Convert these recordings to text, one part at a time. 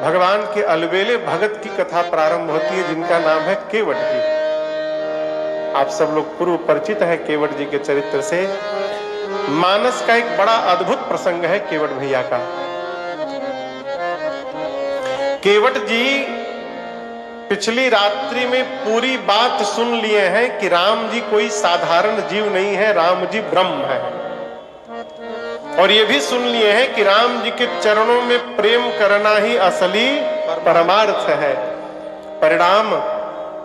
भगवान के अलबेले भगत की कथा प्रारंभ होती है, जिनका नाम है केवट जी। आप सब लोग पूर्व परिचित हैं केवट जी के चरित्र से। मानस का एक बड़ा अद्भुत प्रसंग है केवट भैया का। केवट जी पिछली रात्रि में पूरी बात सुन लिए हैं कि राम जी कोई साधारण जीव नहीं है, राम जी ब्रह्म है। और ये भी सुन लिए हैं कि राम जी के चरणों में प्रेम करना ही असली परमार्थ है। परिणाम,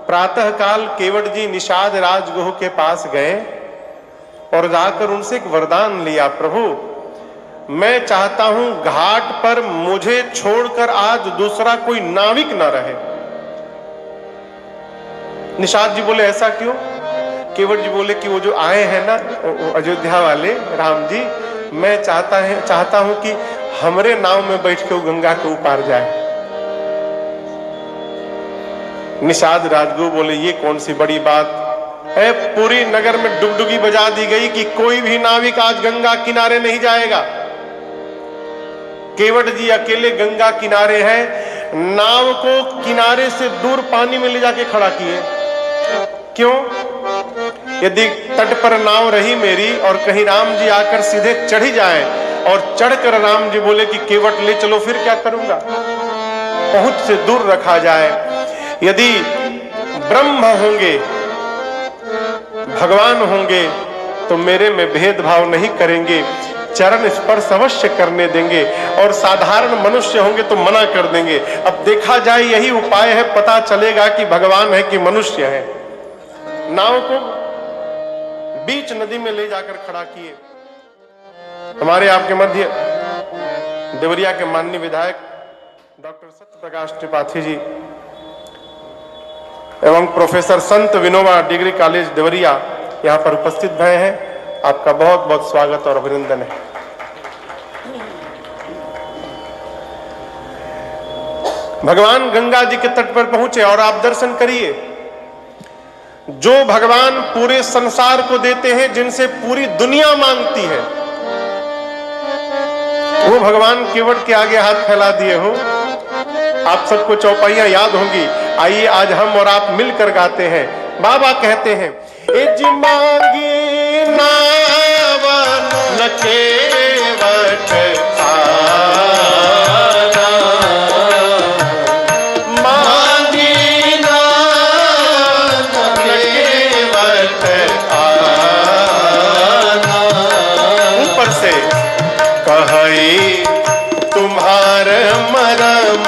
प्रातः काल केवट जी निषाद राजगुह के पास गए और जाकर उनसे एक वरदान लिया, प्रभु मैं चाहता हूं घाट पर मुझे छोड़कर आज दूसरा कोई नाविक न रहे। निषाद जी बोले ऐसा क्यों? केवट जी बोले कि वो जो आए हैं ना अयोध्या वाले राम जी, मैं चाहता हूं कि हमरे नाव में बैठ के वो गंगा के ऊपर जाए। निषाद राजगुरु बोले ये कौन सी बड़ी बात है, पूरी नगर में डुगडुगी बजा दी गई कि कोई भी नाविक आज गंगा किनारे नहीं जाएगा। केवट जी अकेले गंगा किनारे हैं, नाव को किनारे से दूर पानी में ले जाके खड़ा किए। क्यों? यदि तट पर नाव रही मेरी और कहीं राम जी आकर सीधे चढ़ी जाए और चढ़कर राम जी बोले कि केवट ले चलो, फिर क्या करूंगा? पहुंच से दूर रखा जाए। यदि ब्रह्म होंगे, भगवान होंगे तो मेरे में भेदभाव नहीं करेंगे, चरण स्पर्श अवश्य करने देंगे, और साधारण मनुष्य होंगे तो मना कर देंगे। अब देखा जाए यही उपाय है, पता चलेगा कि भगवान है कि मनुष्य है। नाव को बीच नदी में ले जाकर खड़ा किए। हमारे आपके मध्य देवरिया के माननीय विधायक डॉक्टर सत्यप्रकाश त्रिपाठी जी एवं प्रोफेसर संत विनोबा डिग्री कॉलेज देवरिया यहाँ पर उपस्थित भय हैं। आपका बहुत बहुत स्वागत और अभिनंदन है। भगवान गंगा जी के तट पर पहुंचे और आप दर्शन करिए। जो भगवान पूरे संसार को देते हैं, जिनसे पूरी दुनिया मांगती है, वो भगवान केवट के आगे हाथ फैला दिए हो। आप सबको चौपाइयां याद होंगी। आइए आज हम और आप मिलकर गाते हैं। बाबा कहते हैं, इज मांगी नावन न केवट आना, मांगी नावन न केवट आना। ऊपर से कही तुम्हार मरम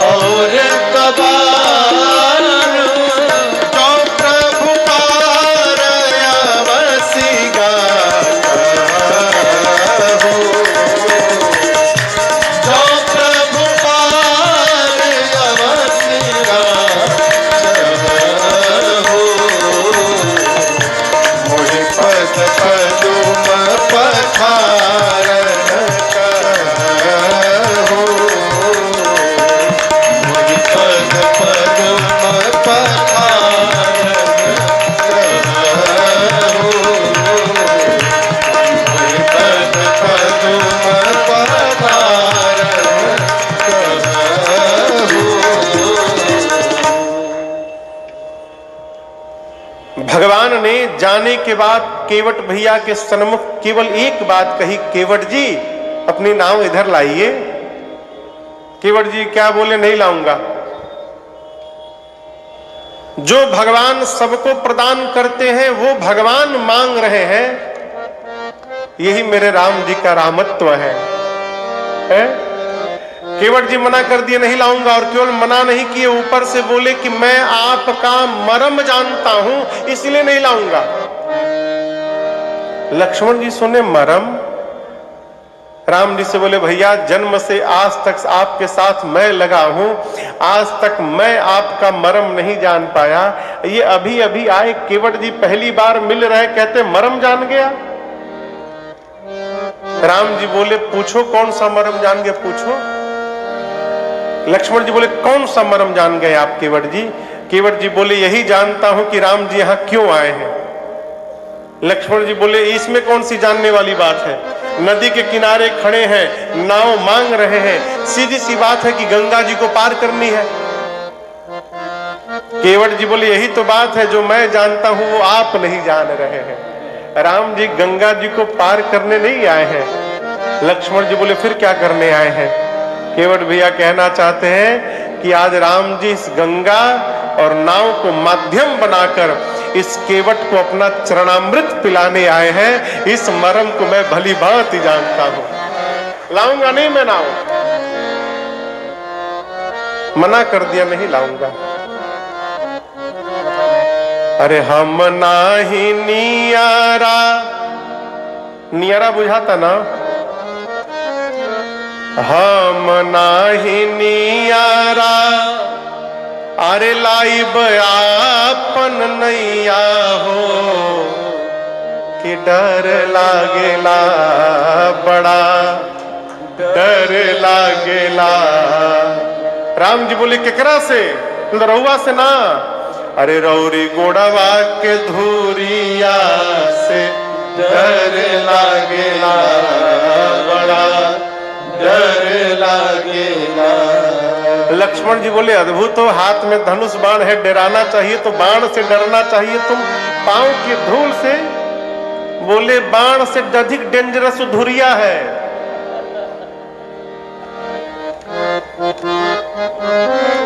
और कबार भगवान ने जाने के बाद केवट भैया के सन्मुख केवल एक बात कही, केवट जी अपनी नाव इधर लाइए। केवट जी क्या बोले, नहीं लाऊंगा। जो भगवान सबको प्रदान करते हैं वो भगवान मांग रहे हैं, यही मेरे राम जी का रामत्व है? केवट जी मना कर दिए, नहीं लाऊंगा। और केवल मना नहीं किए, ऊपर से बोले कि मैं आपका मर्म जानता हूं इसलिए नहीं लाऊंगा। लक्ष्मण जी सुने मर्म, राम जी से बोले भैया जन्म से आज तक आपके साथ मैं लगा हूं, आज तक मैं आपका मर्म नहीं जान पाया। ये अभी अभी आए केवट जी पहली बार मिल रहे, कहते मर्म जान गया। राम जी बोले पूछो कौन सा मर्म जान गए, पूछो। लक्ष्मण जी बोले कौन सा मर्म जान गए आप केवट जी? केवट जी बोले यही जानता हूं कि राम जी यहां क्यों आए हैं। लक्ष्मण जी बोले इसमें कौन सी जानने वाली बात है? नदी के किनारे खड़े हैं, नाव मांग रहे हैं, सीधी सी बात है कि गंगा जी को पार करनी है। केवट जी बोले यही तो बात है, जो मैं जानता हूं वो आप नहीं जान रहे हैं। राम जी गंगा जी को पार करने नहीं आए हैं। लक्ष्मण जी बोले फिर क्या करने आए हैं? केवट भैया कहना चाहते हैं कि आज राम जी इस गंगा और नाव को माध्यम बनाकर इस केवट को अपना चरणामृत पिलाने आए हैं। इस मर्म को मैं भली भांति जानता हूं। लाऊंगा नहीं मैं नाव, मना कर दिया, नहीं लाऊंगा। अरे हम नाही नियारा, नियारा बुझाता ना, हम नाही नियारा, अरे लाइब आपन नैया हो, कि डर लागेला बड़ा डर लागेला। राम जी बोले केकरा से? रउआ से ना, अरे रौरी गोड़वा के धूरिया से डर लागेला बड़ा डर लागेला। लक्ष्मण जी बोले अद्भुत हो, हाथ में धनुष बाण है, डराना चाहिए तो बाण से डरना चाहिए, तुम पांव की धूल से? बोले बाण से अधिक डेंजरस धुरिया है।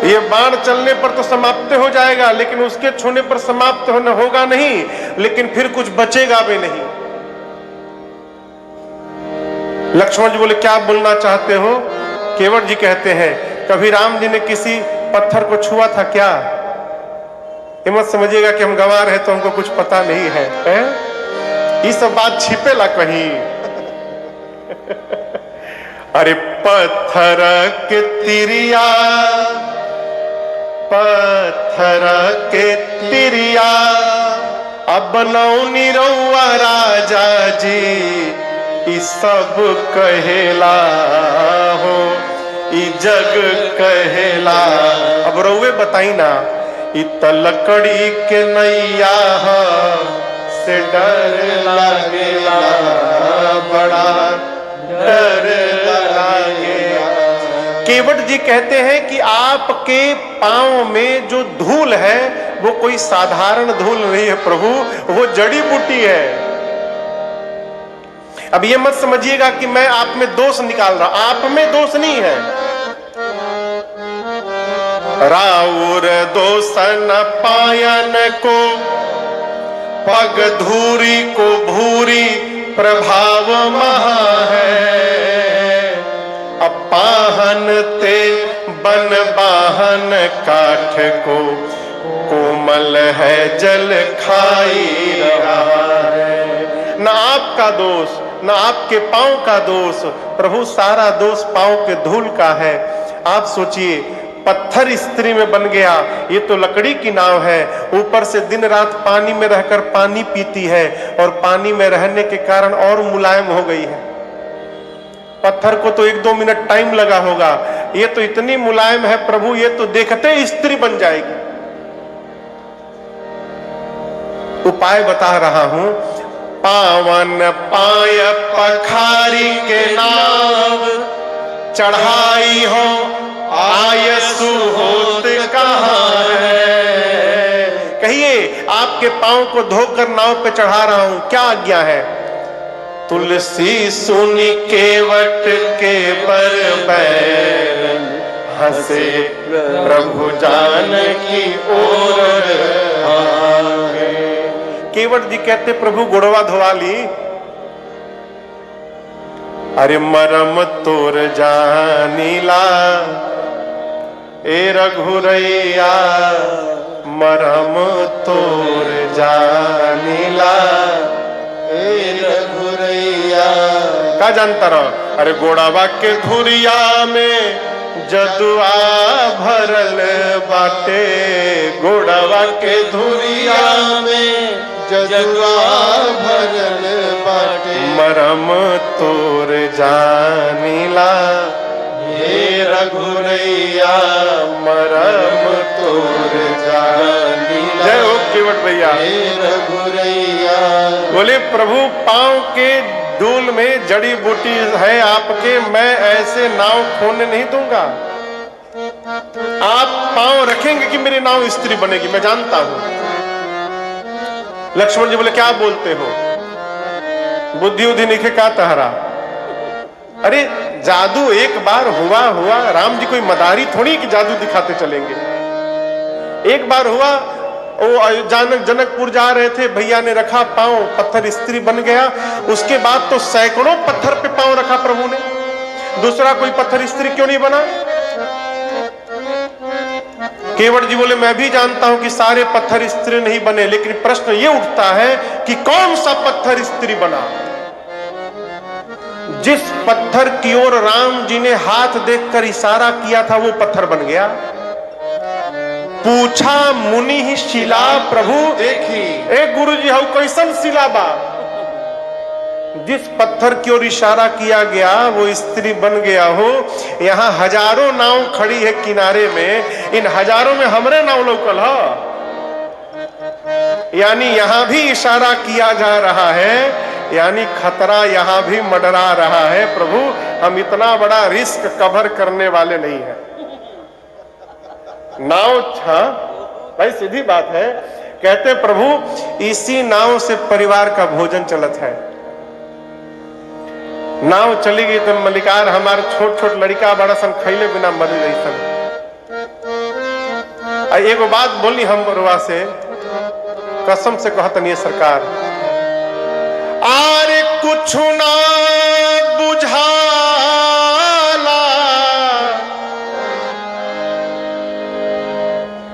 ये बाण चलने पर तो समाप्त हो जाएगा, लेकिन उसके छूने पर समाप्त होगा नहीं, लेकिन फिर कुछ बचेगा भी नहीं। लक्ष्मण जी बोले क्या बोलना चाहते हो? केवट जी कहते हैं कभी राम जी ने किसी पत्थर को छुआ था क्या? ये मत समझिएगा कि हम गंवार हैं तो हमको कुछ पता नहीं है, ये सब बात छिपेला कहीं। अरे पत्थर के तिरिया, पत्थर के तिरिया, अब नौनी रउआ राजा जी, ई सब कहेला हो, ई जग कहेला। अब रउए बताई ना, ई तलकड़ी के नैया से डर लागेला बड़ा डर लागेला। केवट जी कहते हैं कि आपके पांव में जो धूल है वो कोई साधारण धूल नहीं है प्रभु, वो जड़ी बूटी है। अब ये मत समझिएगा कि मैं आप में दोष निकाल रहा, आप में दोष नहीं है। राउर दोसन पायन को, पग धूरी को भूरी प्रभाव महा है। अब पाहन ते बन बाहन काठ को, कोमल है जल खाई रहा है। ना आपका दोष, ना आपके पांव का दोष प्रभु, सारा दोष पांव के धूल का है। आप सोचिए पत्थर स्त्री में बन गया, ये तो लकड़ी की नाव है, ऊपर से दिन रात पानी में रहकर पानी पीती है, और पानी में रहने के कारण और मुलायम हो गई है। पत्थर को तो 1-2 मिनट टाइम लगा होगा, ये तो इतनी मुलायम है प्रभु, ये तो देखते स्त्री बन जाएगी। उपाय बता रहा हूं, पावन पाय पखारी के नाव, चढ़ाई हो आयसु होत कहां है। कहिए आप आपके पांव को धोकर नाव पे चढ़ा रहा हूं, क्या आज्ञा है? तुलसी सुनी केवट के बर बैर, हंसे प्रभु जानकी ओर आगे। केवट जी कहते प्रभु गुड़वा धोवा ली। अरे मरम तोर जानीला ए रघुरैया, मरम तोर जानीला ए रघुरैया। का जानता रहो? अरे गोड़ावा के धुरिया में जदुआ भरल बाटे, गोड़ावा के धुरिया में जदुआ भरल बाटे, मरम तोर जानीला हे रघुरैया, मरम तोर जानीला। जय हो केवट भैया, हे रघुरैया। बोले प्रभु पांव के धूल में जड़ी बूटी है आपके, मैं ऐसे नाव खोने नहीं दूंगा। आप पांव रखेंगे कि मेरी नाव स्त्री बनेगी, मैं जानता हूं। लक्ष्मण जी बोले क्या बोलते हो, बुद्धि उद्धि निखे का तहरा। अरे जादू एक बार हुआ, राम जी कोई मदारी थोड़ी कि जादू दिखाते चलेंगे। एक बार हुआ, वो जनकपुर जा रहे थे, भैया ने रखा पांव, पत्थर स्त्री बन गया। उसके बाद तो सैकड़ों पत्थर पे पांव रखा प्रभु ने, दूसरा कोई पत्थर स्त्री क्यों नहीं बना? केवट जी बोले मैं भी जानता हूं कि सारे पत्थर स्त्री नहीं बने, लेकिन प्रश्न ये उठता है कि कौन सा पत्थर स्त्री बना? जिस पत्थर की ओर राम जी ने हाथ देखकर इशारा किया था वो पत्थर बन गया। पूछा मुनि ही शिला प्रभु देखी, ए गुरु जी हऊ कैसन शिला बा? जिस पत्थर की ओर इशारा किया गया वो स्त्री बन गया हो। यहाँ हजारों नाव खड़ी है किनारे में, इन हजारों में हमरे नाव लोकल है। यानी यहां भी इशारा किया जा रहा है, यानी खतरा यहां भी मंडरा रहा है। प्रभु हम इतना बड़ा रिस्क कवर करने वाले नहीं है। नाव भाई सीधी बात है। कहते प्रभु इसी नाव से परिवार का भोजन चलत है। नाव चली गई तो मलिकार हमारे छोट छोट लड़का बड़ा सन खैले बिना मर गई सन। एगो बात बोली हम बरुआ से, कसम से कहत नहीं सरकार, आरे कुछ ना बुझाला,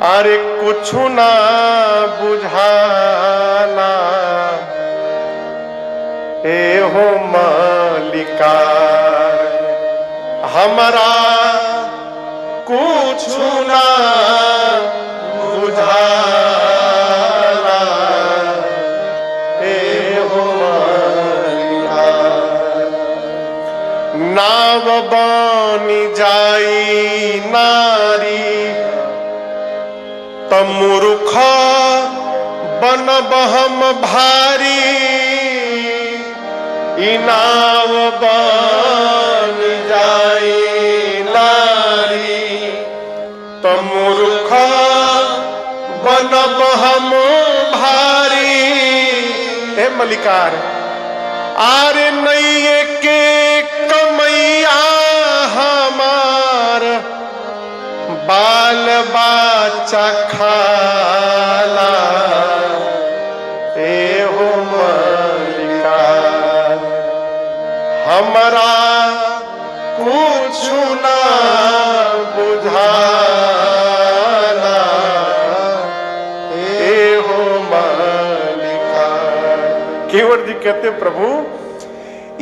अरे कुछ ना बुझाला, ए हो मालिकार हमारा कुछ ना बुझाला, ए हो मालिकार। नाव बनी जाई नारी तमुरुख बनब हम भारी, नाव बन जाई नारी तमुरुख बनब हम भारी। हे मलिकार आरे नैये के कमैया हमार बाल बच्चा खाला, ए हो मलिकार हमारा कुछ ना बुझाला, ए हो मलिकार। केवट जी कहते प्रभु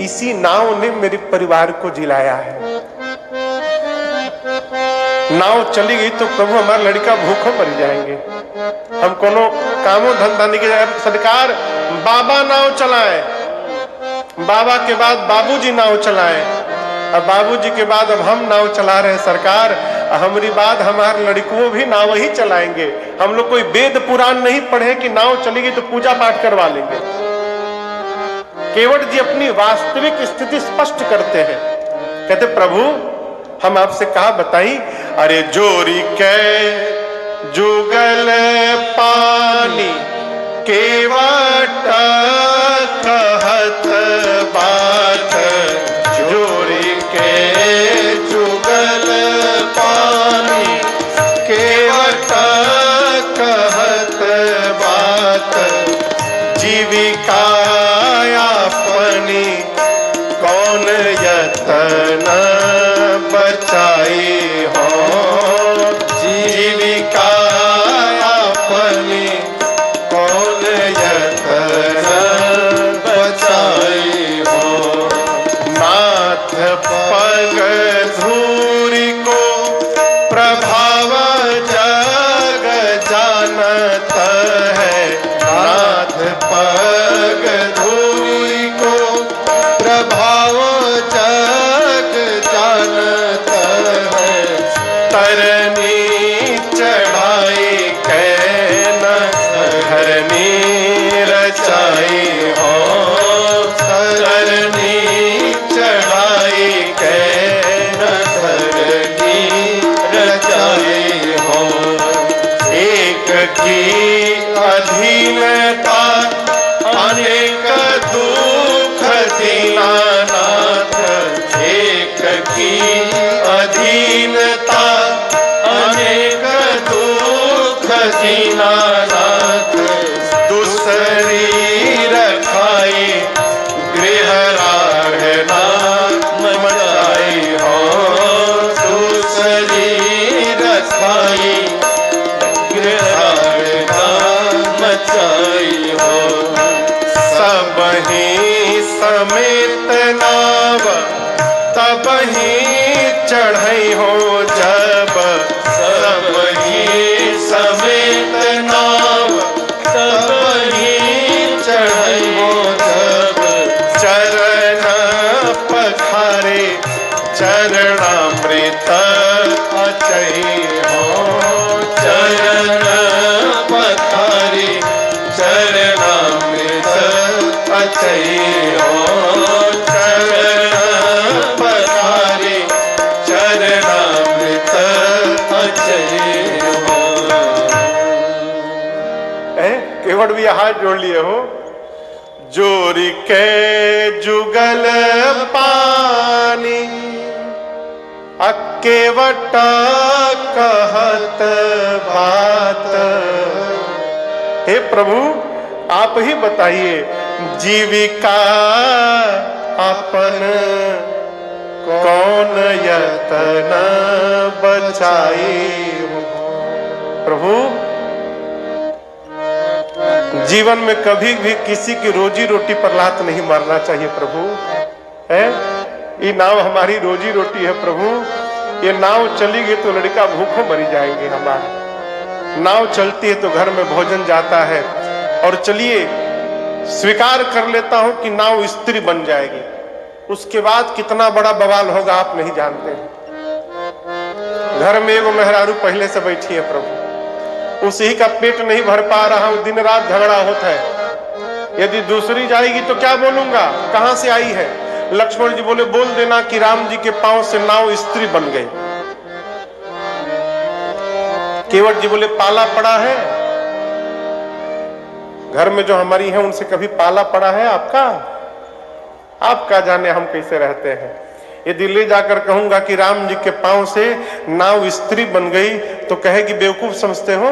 इसी नाव ने मेरे परिवार को जिलाया है। नाव चली गई तो प्रभु हमारा लड़का भूखों मर जाएंगे। हम कोनो कामों धंधा नहीं किया। सरकार बाबा नाव चलाए, बाबा के बाद बाबूजी नाव चलाए, अब बाबूजी के बाद अब हम नाव चला रहे हैं। सरकार हमारी बात हमारे लड़कों भी नाव ही चलाएंगे। हम लोग कोई वेद पुराण नहीं पढ़े कि नाव चली गई तो पूजा पाठ करवा लेंगे। केवट जी अपनी वास्तविक स्थिति स्पष्ट करते हैं। कहते प्रभु हम आपसे कहा बताई, अरे जोरी के जुगल पानी केवट कहत बात जोरी के जुगल पानी। केवट कहत बात जीविका अपनी कौन यतन बचाई हो। जीविका अपनी कौन यतन बचाई हो। नाथ पग धूरी को प्रभाव जग जानत है। नाथ पग धूरी को प्रभाव जग जानत है। तरनी चढ़ाई कैन धरनी रचाई हो। तरनी चढ़ाई कैन धरनी रचाई हो। एक की अधीनता अनेक दुख दीनानाथ। एक की अधीनता अनेक दुख दीनानाथ। दूसरी रखाई गृह राहना मचाई हो। दूसरी रखाई गृह राहना मचाई हो। सब ही समेत नाव तब ही चढ़ई हो जब। सब ही समेत नाव तब ही चढ़ई हो जब। चरण पखारे चरणामृत अचई हो। चरण पखारे चरणामृत अचई हो। चरण पखारे चरणामृत अचई हो। केवट भी हाथ जोड़ लिए हो। जोरी के जुगल पानी अकेवट कहत बात। हे प्रभु आप ही बताइए जीविका अपन कौन यतन बचाई हो। प्रभु जीवन में कभी भी किसी की रोजी रोटी पर लात नहीं मारना चाहिए प्रभु। है ये नाव हमारी रोजी रोटी है प्रभु। ये नाव चली गई तो लड़का भूखों मरी जाएंगे। हमारा नाव चलती है तो घर में भोजन जाता है। और चलिए स्वीकार कर लेता हूं कि नाव स्त्री बन जाएगी, उसके बाद कितना बड़ा बवाल होगा आप नहीं जानते। घर में एगो मेहरारू पहले से बैठी है प्रभु, उसी का पेट नहीं भर पा रहा हूं, दिन रात झगड़ा होता है। यदि दूसरी जाएगी तो क्या बोलूंगा, कहां से आई है। लक्ष्मण जी बोले बोल देना कि राम जी के पांव से नाव स्त्री बन गई। केवट जी बोले पाला पड़ा है घर में जो हमारी है उनसे कभी पाला पड़ा है आपका? आप क्या जाने हम कैसे रहते हैं। यदि ले जाकर कहूंगा कि राम जी के पांव से नाव स्त्री बन गई तो कहेगी बेवकूफ समझते हो,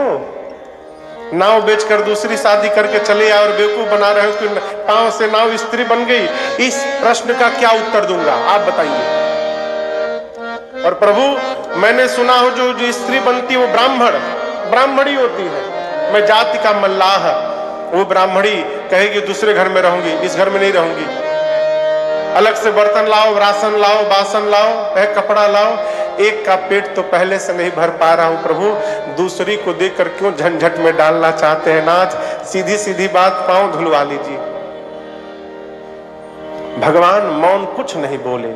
नाव बेचकर दूसरी शादी करके चले आए और बेवकूफ बना रहे हो कि पांव से नाव स्त्री बन गई। इस प्रश्न का क्या उत्तर दूंगा आप बताइए। और प्रभु मैंने सुना हो जो स्त्री बनती है वो ब्राह्मणी होती है। मैं जाति का मल्लाह, वो ब्राह्मणी कहेगी दूसरे घर में रहूंगी, इस घर में नहीं रहूंगी। अलग से बर्तन लाओ, राशन लाओ, बासन लाओ, कपड़ा लाओ। एक का पेट तो पहले से नहीं भर पा रहा हूं प्रभु, दूसरी को देकर क्यों झंझट में डालना चाहते हैं नाथ। सीधी सीधी बात, पांव धुलवा लीजिए। भगवान मौन कुछ नहीं बोले।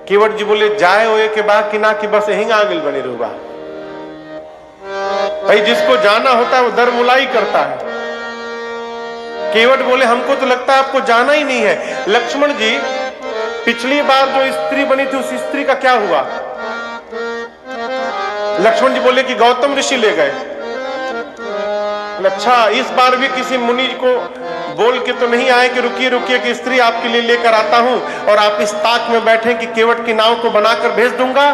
केवट जी बोले जाए हुए के बाद कि ना कि बस यही आगिल बने रूबा। भाई जिसको जाना होता है वो दर मुलाई करता है। केवट बोले हमको तो लगता है आपको जाना ही नहीं है। लक्ष्मण जी पिछली बार जो स्त्री बनी थी उस स्त्री का क्या हुआ? लक्ष्मण जी बोले कि गौतम ऋषि ले गए। अच्छा, इस बार भी किसी मुनि को बोल के तो नहीं आए कि रुकिए रुकिए कि स्त्री आपके लिए लेकर आता हूं और आप इस ताक में बैठे कि केवट की नाव को बनाकर भेज दूंगा।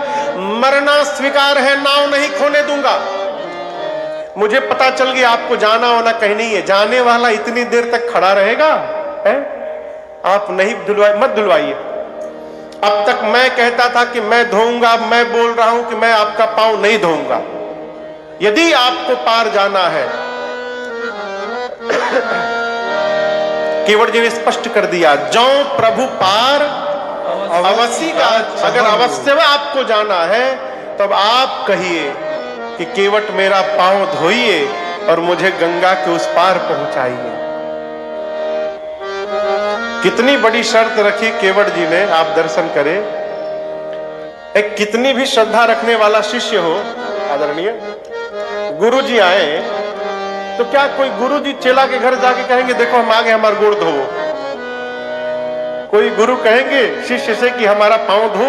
मरना स्वीकार है, नाव नहीं खोने दूंगा। मुझे पता चल गया आपको जाना होना कहीं नहीं है, जाने वाला इतनी देर तक खड़ा रहेगा है? आप नहीं मत धुलवाइए। अब तक मैं कहता था कि मैं धोऊंगा, अब मैं बोल रहा हूं कि मैं आपका पांव नहीं धोऊंगा। यदि आपको पार जाना है, केवट जी ने स्पष्ट कर दिया, जो प्रभु पार अवश्य का। अगर अवश्य में आपको जाना है तब आप कहिए कि केवट मेरा पांव धोइए और मुझे गंगा के उस पार पहुंचाइए। कितनी बड़ी शर्त रखी केवट जी ने, आप दर्शन करें। एक कितनी भी श्रद्धा रखने वाला शिष्य हो, आदरणीय गुरु जी आए तो क्या कोई गुरु जी चेला के घर जाके कहेंगे देखो हम आ गए, हमारा गोड़ धो? कोई गुरु कहेंगे शिष्य से कि हमारा पांव धो?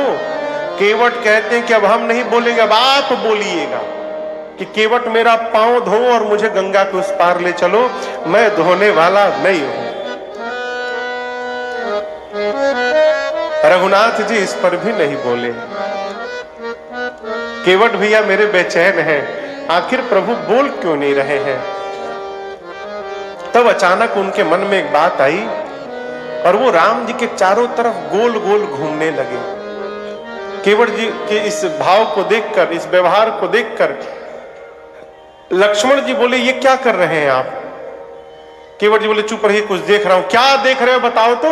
केवट कहते हैं कि अब हम नहीं बोलेंगे, अब आप बोलिएगा कि केवट मेरा पांव धो और मुझे गंगा के उस पार ले चलो, मैं धोने वाला नहीं हूं। रघुनाथ जी इस पर भी नहीं बोले। केवट भैया मेरे बेचैन हैं, आखिर प्रभु बोल क्यों नहीं रहे हैं? तब अचानक उनके मन में एक बात आई और वो राम जी के चारों तरफ गोल गोल घूमने लगे। केवट जी के इस भाव को देखकर, इस व्यवहार को देखकर लक्ष्मण जी बोले ये क्या कर रहे हैं आप? केवट जी बोले चुप रहिए, कुछ देख रहा हूं। क्या देख रहे हो बताओ तो?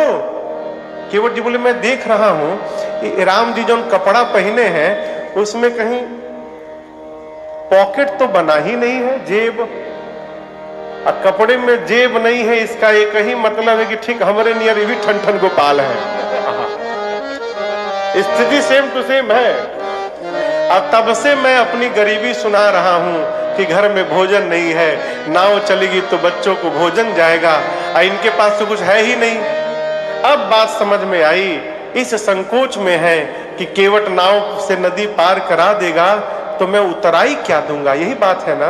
केवट जी बोले मैं देख रहा हूं राम जी जो कपड़ा पहने हैं उसमें कहीं पॉकेट तो बना ही नहीं है, जेब, और कपड़े में जेब नहीं है, इसका एक ही मतलब है कि ठीक हमारे नियर भी ठन ठन गोपाल है। स्थिति सेम टू सेम है। अब तब से मैं अपनी गरीबी सुना रहा हूं कि घर में भोजन नहीं है, नाव चलेगी तो बच्चों को भोजन जाएगा, और इनके पास तो कुछ है ही नहीं। अब बात समझ में आई, इस संकोच में है कि केवट नाव से नदी पार करा देगा तो मैं उतराई क्या दूंगा, यही बात है ना।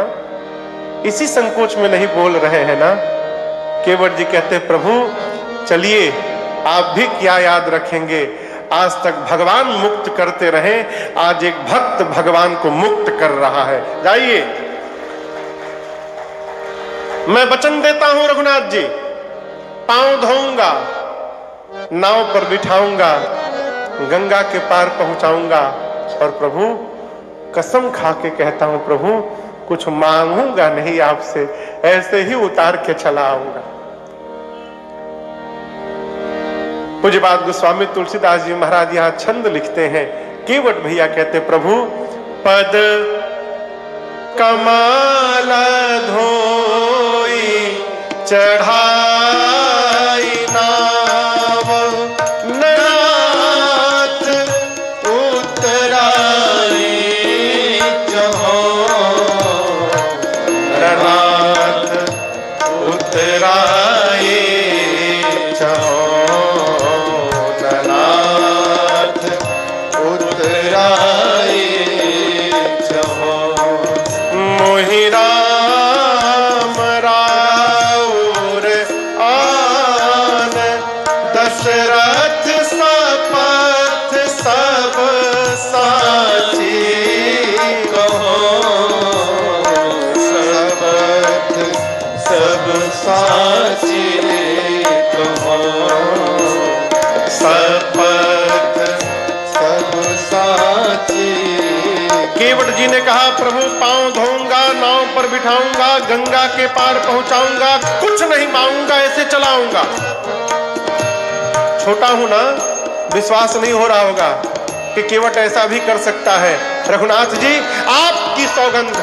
इसी संकोच में नहीं बोल रहे हैं ना। केवट जी कहते प्रभु चलिए, आप भी क्या याद रखेंगे, आज तक भगवान मुक्त करते रहे, आज एक भक्त भगवान को मुक्त कर रहा है, जाइए। मैं वचन देता हूं रघुनाथ जी, पांव धोऊंगा, नाव पर बिठाऊंगा, गंगा के पार पहुंचाऊंगा, और प्रभु कसम खा के कहता हूं प्रभु कुछ मांगूंगा नहीं आपसे, ऐसे ही उतार के चला आऊंगा। पूज्यपाद गोस्वामी तुलसीदास जी महाराज यहां छंद लिखते हैं। केवट भैया कहते प्रभु पद कमाल धोई चढ़ाई नाव, नाथ उतराई जहो, नाथ उतराई जहो, नाथ उतराई जहो। मोहि राम राउर आन, दशरथ सपथ सब साची कहो, सपथ सब साची कहो, सपथ सब साची। केवट जी ने कहा प्रभु पांव धोऊंगा, नाव पर बिठाऊंगा, गंगा के पार पहुंचाऊंगा, कुछ नहीं मांगूंगा, ऐसे चलाऊंगा। छोटा हूं ना, विश्वास नहीं हो रहा होगा कि केवट ऐसा भी कर सकता है। रघुनाथ जी आपकी सौगंध,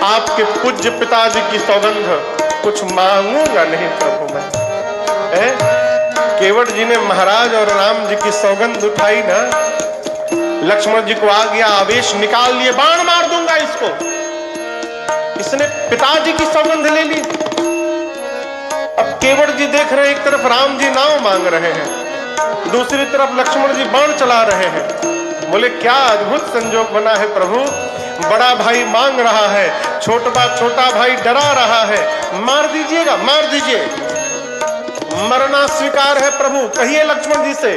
आपके पूज्य पिताजी की सौगंध, कुछ मांगूंगा नहीं प्रभु मैं। केवट जी ने महाराज और राम जी की सौगंध उठाई ना, लक्ष्मण जी को आ गया आवेश, निकाल लिए, बाण मार दूंगा इसको। इसने पिताजी की सौगंध ले ली। अब केवट जी देख रहे हैं, एक तरफ राम जी नाव मांग रहे हैं, दूसरी तरफ लक्ष्मण जी बाण चला रहे हैं। बोले क्या अद्भुत संजोग बना है प्रभु, बड़ा भाई मांग रहा है, छोटा भाई डरा रहा है, मार दीजिएगा, मार दीजिए। मरना स्वीकार है प्रभु, कहिए लक्ष्मण जी से।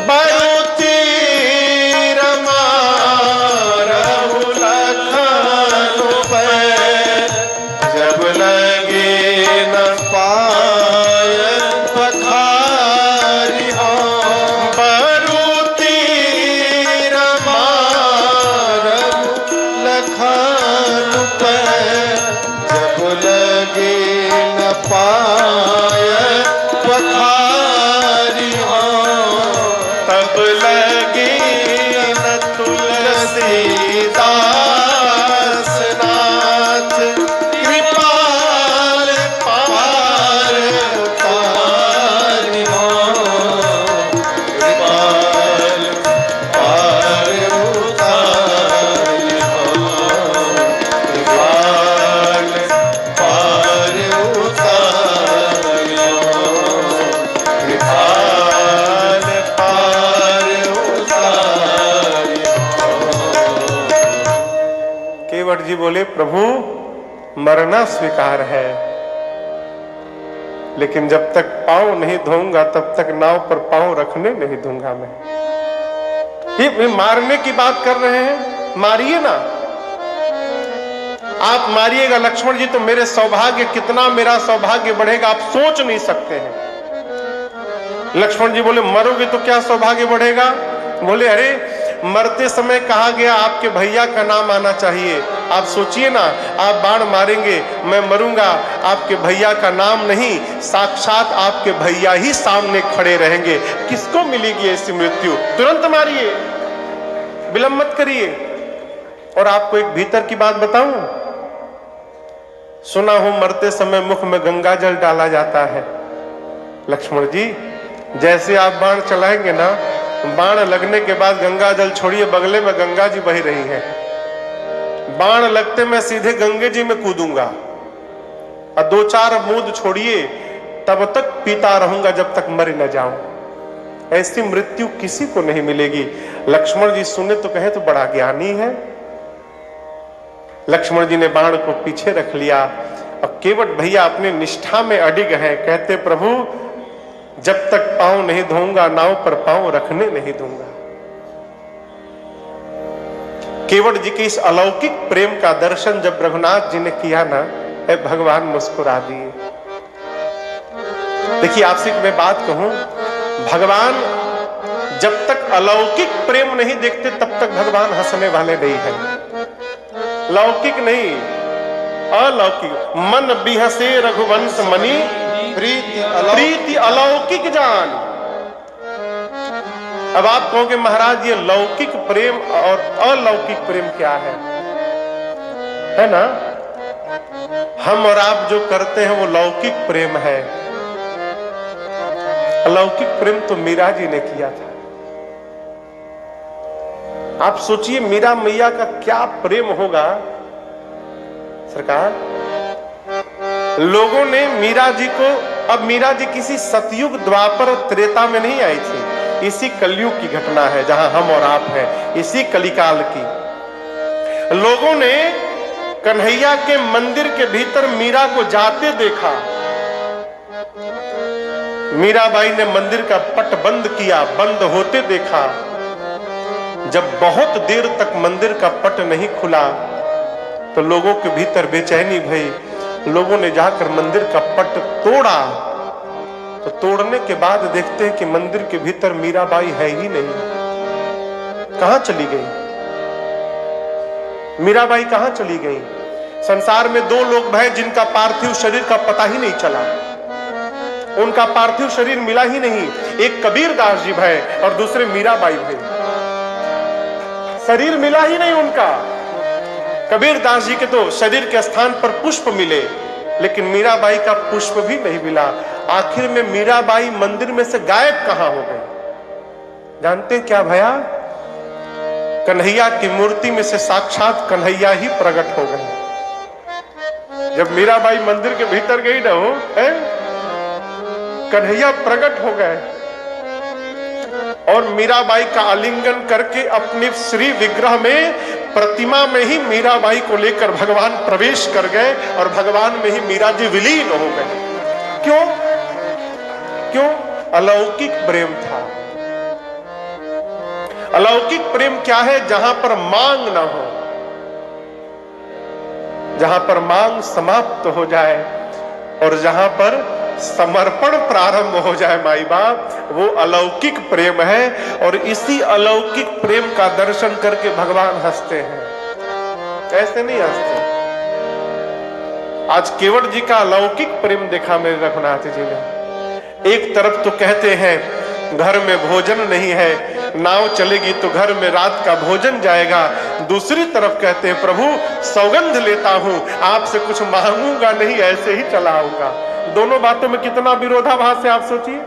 बरु तीर मारहु लखनऊ पे, जब लगे न पाय पखारी हो। बरु तीर मारहु लखनऊ पे, जब लगे न पाय पखारी हो। तब लगे न तुलसीदास नाथ, कृपाल पार उतारी हो। कृपाल पार उतारी हो। कृपाल पार उतारी हो। कृपाल पार उतारी हो। केवट जी बोले, प्रभु मरना स्वीकार है, लेकिन जब तक पांव नहीं धोऊंगा तब तक नाव पर पांव रखने नहीं दूंगा मैं। ये मारने की बात कर रहे हैं, मारिए ना, आप मारिएगा लक्ष्मण जी तो मेरे सौभाग्य, कितना मेरा सौभाग्य बढ़ेगा आप सोच नहीं सकते हैं। लक्ष्मण जी बोले, मरोगे तो क्या सौभाग्य बढ़ेगा? बोले, अरे मरते समय कहा गया आपके भैया का नाम आना चाहिए। आप सोचिए ना, आप बाण मारेंगे, मैं मरूंगा, आपके भैया का नाम नहीं, साक्षात आपके भैया ही सामने खड़े रहेंगे। किसको मिलेगी ऐसी मृत्यु? तुरंत मारिए, विलंब मत करिए। और आपको एक भीतर की बात बताऊं, सुना हो मरते समय मुख में गंगा जल डाला जाता है। लक्ष्मण जी, जैसे आप बाण चलाएंगे ना, बाण लगने के बाद गंगा जल छोड़िए, बगले में गंगा जी बह रही हैं। बाण लगते मैं सीधे गंगे जी में कूदूंगा और 2-4 बूंद छोड़िए, तब तक पीता रहूंगा जब तक मर न जाऊं। ऐसी मृत्यु किसी को नहीं मिलेगी। लक्ष्मण जी सुने तो कहे तो बड़ा ज्ञानी है। लक्ष्मण जी ने बाण को पीछे रख लिया और केवट भैया अपने निष्ठा में अडिग हैं। कहते, प्रभु जब तक पांव नहीं धोऊंगा नाव पर पांव रखने नहीं दूंगा। केवट जी के इस अलौकिक प्रेम का दर्शन जब रघुनाथ जी ने किया ना, भगवान मुस्कुरा दिए। देखिए आपसे मैं बात कहूं, भगवान जब तक अलौकिक प्रेम नहीं देखते तब तक भगवान हंसने वाले नहीं हैं। लौकिक नहीं, अलौकिक। मन बिहसे रघुवंश मणि, प्रीति अलौकिक जान। अब आप कहोगे महाराज ये लौकिक प्रेम और अलौकिक प्रेम क्या है ना? हम और आप जो करते हैं वो लौकिक प्रेम है। अलौकिक प्रेम तो मीरा जी ने किया था। आप सोचिए मीरा मैया का क्या प्रेम होगा सरकार। लोगों ने मीरा जी को, अब मीरा जी किसी सतयुग द्वापर त्रेता में नहीं आई थी, इसी कलयुग की घटना है जहां हम और आप हैं, इसी कलिकाल की। लोगों ने कन्हैया के मंदिर के भीतर मीरा को जाते देखा। मीराबाई ने मंदिर का पट बंद किया, बंद होते देखा। जब बहुत देर तक मंदिर का पट नहीं खुला तो लोगों के भीतर बेचैनी भई। लोगों ने जाकर मंदिर का पट तोड़ा तो तोड़ने के बाद देखते हैं कि मंदिर के भीतर मीराबाई है ही नहीं। कहां चली गई मीराबाई? कहां चली गई? संसार में 2 लोग हैं जिनका पार्थिव शरीर का पता ही नहीं चला, उनका पार्थिव शरीर मिला ही नहीं। एक कबीरदास जी भाई और दूसरे मीराबाई भाई। शरीर मिला ही नहीं उनका। कबीरदास जी के तो शरीर के स्थान पर पुष्प मिले, लेकिन मीराबाई का पुष्प भी नहीं मिला। आखिर में मीराबाई मंदिर में से गायब कहां हो गई? जानते क्या भैया? कन्हैया की मूर्ति में से साक्षात कन्हैया ही प्रकट हो गए। जब मीराबाई मंदिर के भीतर गई ना हो, कन्हैया प्रकट हो गए और मीराबाई का आलिंगन करके अपने श्री विग्रह में प्रतिमा में ही मीराबाई को लेकर भगवान प्रवेश कर गए और भगवान में ही मीरा जी विलीन हो गए। क्यों? क्यों? अलौकिक प्रेम था। अलौकिक प्रेम क्या है? जहां पर मांग ना हो, जहां पर मांग समाप्त हो जाए और जहां पर समर्पण प्रारंभ हो जाए माई बाप, वो अलौकिक प्रेम है। और इसी अलौकिक प्रेम का दर्शन करके भगवान हंसते हैं, ऐसे नहीं हंसते। आज केवट जी का अलौकिक प्रेम देखा मेरे रघुनाथ जी ने। एक तरफ तो कहते हैं घर में भोजन नहीं है, नाव चलेगी तो घर में रात का भोजन जाएगा। दूसरी तरफ कहते हैं प्रभु सौगंध लेता हूं, आपसे कुछ मांगूंगा नहीं, ऐसे ही चला आऊंगा। दोनों बातों में कितना विरोधाभास है, आप सोचिए।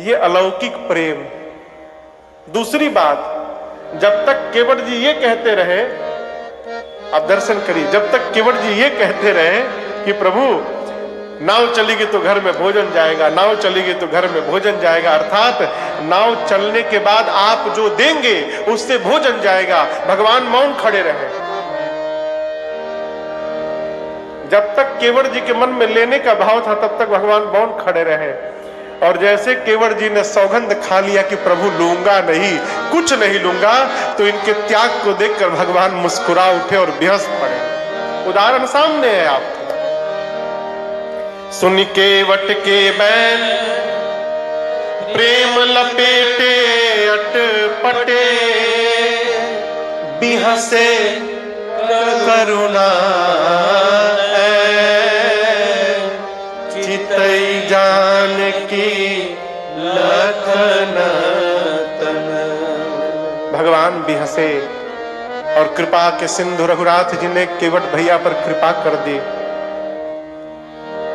ये अलौकिक प्रेम। दूसरी बात, जब तक केवट जी ये कहते रहे, आप दर्शन करिए, जब तक केवट जी ये कहते रहे कि प्रभु नाव चलेगी तो घर में भोजन जाएगा, नाव चलेगी तो घर में भोजन जाएगा, अर्थात नाव चलने के बाद आप जो देंगे उससे भोजन जाएगा, भगवान मौन खड़े रहे। जब तक केवट जी के मन में लेने का भाव था तब तक भगवान मौन खड़े रहे। और जैसे केवट जी ने सौगंध खा लिया कि प्रभु लूंगा नहीं, कुछ नहीं लूंगा, तो इनके त्याग को देखकर भगवान मुस्कुरा उठे और बेहस पड़े। उदाहरण सामने है आपको। सुन केवट के बैन प्रेम लपेटे अटपटे, बिहसे करुणा चितई जान की लखन तन। भगवान भी हंसे और कृपा के सिंधु रघुनाथ जी ने केवट भैया पर कृपा कर दी।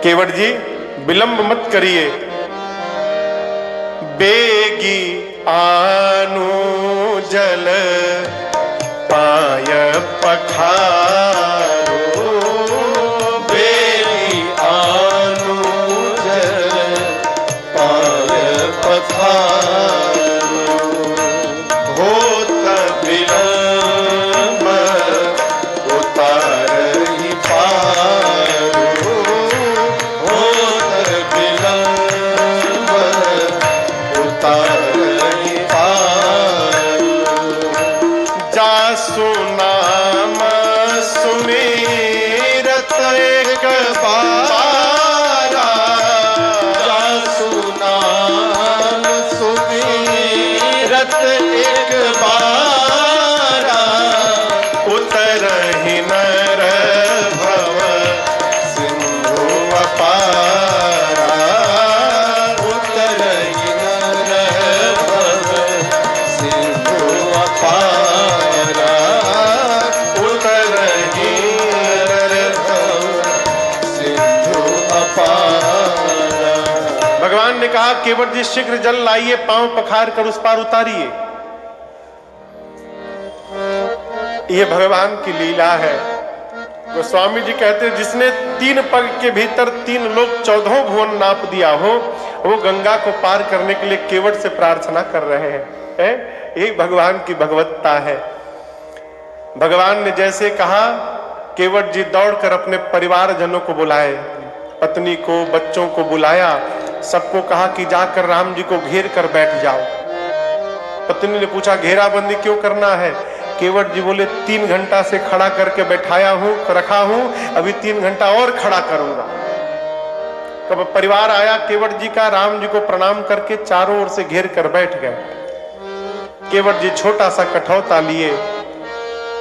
केवट जी विलंब मत करिए, बेगी आनु जल पाय पखारो, बेगी आनु जल पाय पखारो, होत विलंब उतार ही पारो, होत विलंब उतार ही पारो। जासु नाम सुमिरत एक बारा, जासु नाम सुमिरत एक बारा, उतरहि नर भव सिंधु अपारा, उतरहि नर भव सिंधु अपारा, उतरहि नर भव सिंधु अपारा। भगवान ने कहा केवट जी शीघ्र जल लाइए, पांव पखार कर उस पार उतारिए। ये भगवान की लीला है। गोस्वामी जी कहते हैं जिसने 3 पग के भीतर 3 लोक 14 भुवन नाप दिया हो, वो गंगा को पार करने के लिए केवट से प्रार्थना कर रहे हैं। यही भगवान की भगवत्ता है। भगवान ने जैसे कहा, केवट जी दौड़कर अपने परिवारजनों को बुलाए, पत्नी को, बच्चों को बुलाया, सबको कहा कि जाकर राम जी को घेर कर बैठ जाओ। पत्नी ने पूछा घेराबंदी क्यों करना है? केवट जी बोले 3 घंटा से खड़ा करके बैठाया हूं, रखा हूं, अभी 3 घंटा और खड़ा करूंगा। तब परिवार आया केवट जी का, राम जी को प्रणाम करके चारों ओर से घेर कर बैठ गए। केवट जी छोटा सा कठौता लिए,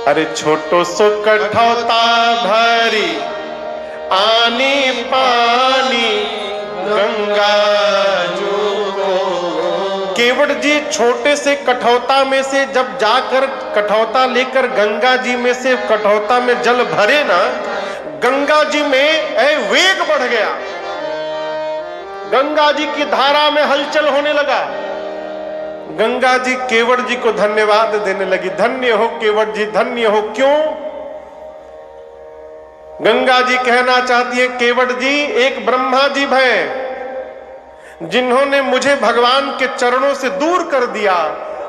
अरे छोटो सो कठौता भरी आनी पानी गंगा जो को। केवट जी छोटे से कठौता में से जब जाकर कठौता लेकर गंगा जी में से कठौता में जल भरे ना, गंगा जी में वेग बढ़ गया, गंगा जी की धारा में हलचल होने लगा। गंगा जी केवट जी को धन्यवाद देने लगी, धन्य हो केवट जी, धन्य हो। क्यों? गंगा जी कहना चाहती है केवट जी एक ब्रह्मा जी हैं जिन्होंने मुझे भगवान के चरणों से दूर कर दिया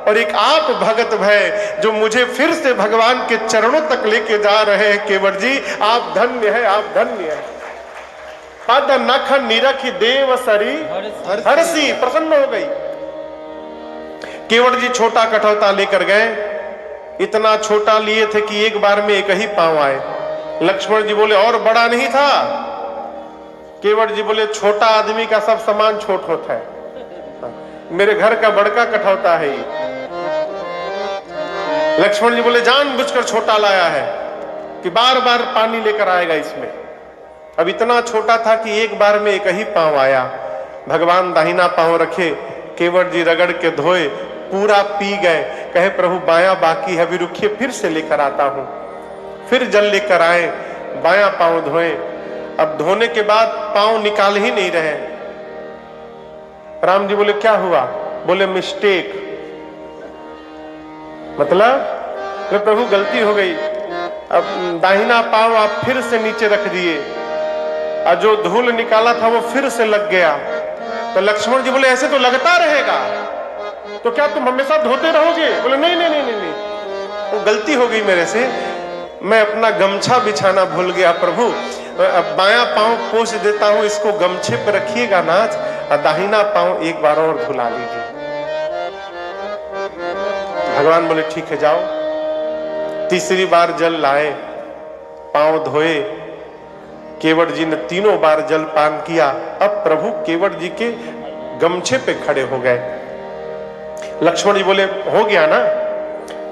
और एक आप भगत भय जो मुझे फिर से भगवान के चरणों तक लेके जा रहे हैं। केवट जी आप धन्य है, आप धन्य है। पद नख निरखि देव सरी हरसी, प्रसन्न हो गई। केवट जी छोटा कठौता लेकर गए, इतना छोटा लिए थे कि एक बार में एक ही पांव आए। लक्ष्मण जी बोले और बड़ा नहीं था? केवट जी बोले छोटा आदमी का सब सामान छोट होता है, मेरे घर का बड़का कठौता है ये। लक्ष्मण जी बोले जानबूझकर छोटा लाया है कि बार बार पानी लेकर आएगा इसमें। अब इतना छोटा था कि एक बार में एक ही पांव आया। भगवान दाहिना पांव रखे, केवट जी रगड़ के धोए, पूरा पी गए। कहे प्रभु बायां बाकी है, अभी रुकिए फिर से लेकर आता हूं। फिर जल लेकर आए, बायां पांव धोए। अब धोने के बाद पांव निकाल ही नहीं रहे। राम जी बोले क्या हुआ? बोले मिस्टेक। मतलब प्रभु गलती हो गई, अब दाहिना पांव आप फिर से नीचे रख दिए और जो धूल निकाला था वो फिर से लग गया। तो लक्ष्मण जी बोले ऐसे तो लगता रहेगा, तो क्या तुम हमेशा धोते रहोगे? बोले नहीं नहीं नहीं नहीं, नहीं। वो गलती हो गई मेरे से, मैं अपना गमछा बिछाना भूल गया प्रभु। अब बायां पांव पोंछ देता हूं, इसको गमछे पर रखिएगा नाथ, और दाहिना पांव एक बार और धुला लीजिए। भगवान बोले ठीक है जाओ। तीसरी बार जल लाए, पांव धोए। केवट जी ने तीनों बार जल पान किया। अब प्रभु केवट जी के गमछे पे खड़े हो गए। लक्ष्मण जी बोले हो गया ना,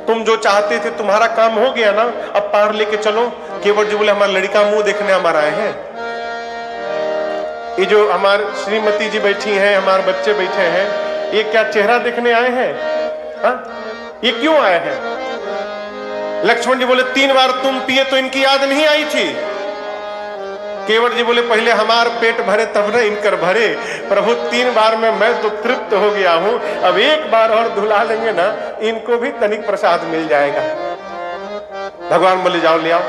तुम जो चाहते थे तुम्हारा काम हो गया ना, अब पार लेके चलो। केवट जी बोले हमारा लड़का मुंह देखने हमारा आए हैं। ये जो हमारे श्रीमती जी बैठी हैं, हमारे बच्चे बैठे हैं, ये क्या चेहरा देखने आए हैं? हाँ? ये क्यों आए हैं? लक्ष्मण जी बोले 3 बार तुम पिए तो इनकी याद नहीं आई थी। केवट जी बोले पहले हमार पेट भरे तब न इनकर भरे। प्रभु 3 बार में मैं तो तृप्त हो गया हूं, अब एक बार और धुला लेंगे ना, इनको भी तनिक प्रसाद मिल जाएगा। भगवान बोले जाओ ले आओ।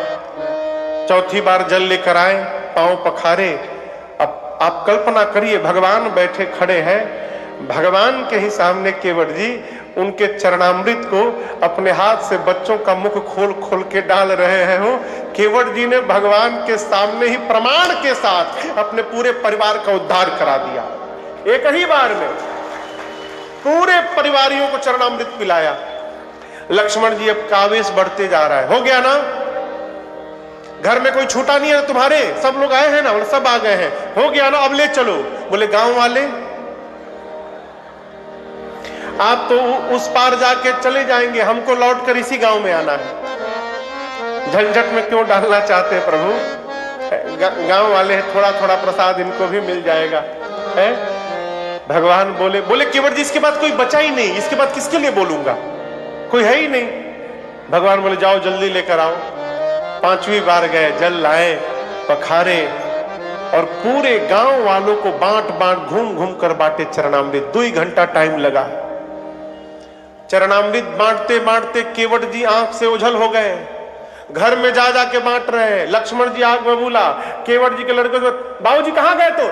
चौथी बार जल लेकर आए, पांव पखारे। अब आप कल्पना करिए भगवान बैठे खड़े हैं, भगवान के ही सामने केवट जी उनके चरणामृत को अपने हाथ से बच्चों का मुख खोल खोल के डाल रहे हैं। हो केवट जी ने भगवान के सामने ही प्रमाण के साथ अपने पूरे परिवार का उद्धार करा दिया। एक ही बार में पूरे परिवारियों को चरणामृत पिलाया। लक्ष्मण जी अब कावेश बढ़ते जा रहा है। हो गया ना, घर में कोई छूटा नहीं है तुम्हारे, सब लोग आए हैं ना? बोले सब आ गए हैं। हो गया ना, अब ले चलो। बोले गांव वाले आप तो उस पार जाके चले जाएंगे, हमको लौटकर इसी गांव में आना है। झंझट में क्यों डालना चाहते हैं प्रभु? गांव वाले हैं, थोड़ा थोड़ा प्रसाद इनको भी मिल जाएगा है। भगवान बोले केवट जी इसके बाद कोई बचा ही नहीं, इसके बाद किसके लिए बोलूंगा, कोई है ही नहीं। भगवान बोले जाओ जल्दी लेकर आओ। 5वीं बार गए, जल लाए, पखारे और पूरे गांव वालों को बांट बांट घूम घूम कर बांटे चरणामृत। 2 घंटा टाइम लगा। चरणामृत बांटते बांटते केवट जी आंख से ओझल हो गए। घर में जा जाके बांट रहे हैं। लक्ष्मण जी आग में बोला, केवट जी के लड़के को बाबूजी कहां गए तो?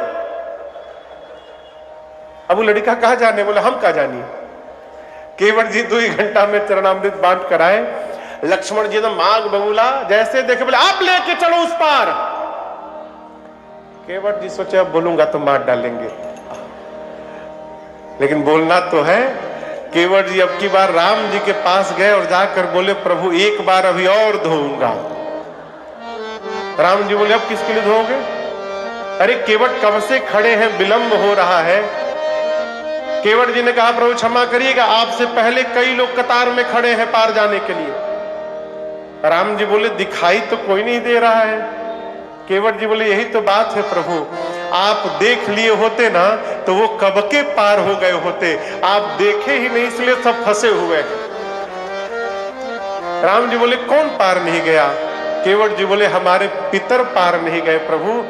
अब वो लड़का कहां जाने? बोले हम कहां जानिए। केवट जी 2 घंटा में चरणामृत बांट कराए। लक्ष्मण जी ने आग बबूला, जैसे देखे बोले आप लेके चलो उस पार। केवट जी सोचे अब बोलूंगा तो मार डालेंगे, लेकिन बोलना तो है। केवट जी अब की बार राम जी के पास गए और जाकर बोले प्रभु एक बार अभी और धोऊंगा। राम जी बोले अब किसके लिए धोओगे? अरे केवट कब से खड़े हैं, विलंब हो रहा है। केवट जी ने कहा प्रभु क्षमा करिएगा, आपसे पहले कई लोग कतार में खड़े हैं पार जाने के लिए। राम जी बोले दिखाई तो कोई नहीं दे रहा है। केवट जी बोले यही तो बात है प्रभु, आप देख लिए होते ना तो वो कब के पार हो गए होते, आप देखे ही नहीं इसलिए सब फंसे हुए। राम जी बोले कौन पार नहीं गया? केवट जी बोले हमारे पितर पार नहीं गए प्रभु।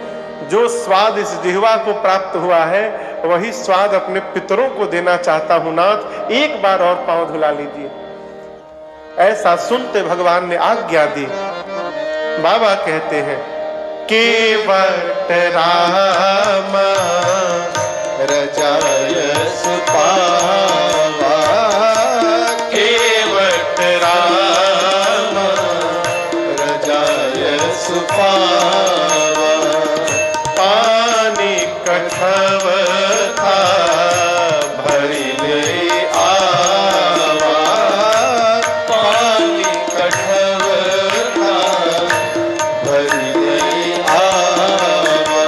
जो स्वाद इस जिह्वा को प्राप्त हुआ है वही स्वाद अपने पितरों को देना चाहता हूं नाथ, एक बार और पांव धुला लीजिए। ऐसा सुनते भगवान ने आज्ञा दी। बाबा कहते हैं केवट राम रजाय सुपावा, पावा, पानी कठव था भरी ले आवा, पानी कठव था भरी ले आवा।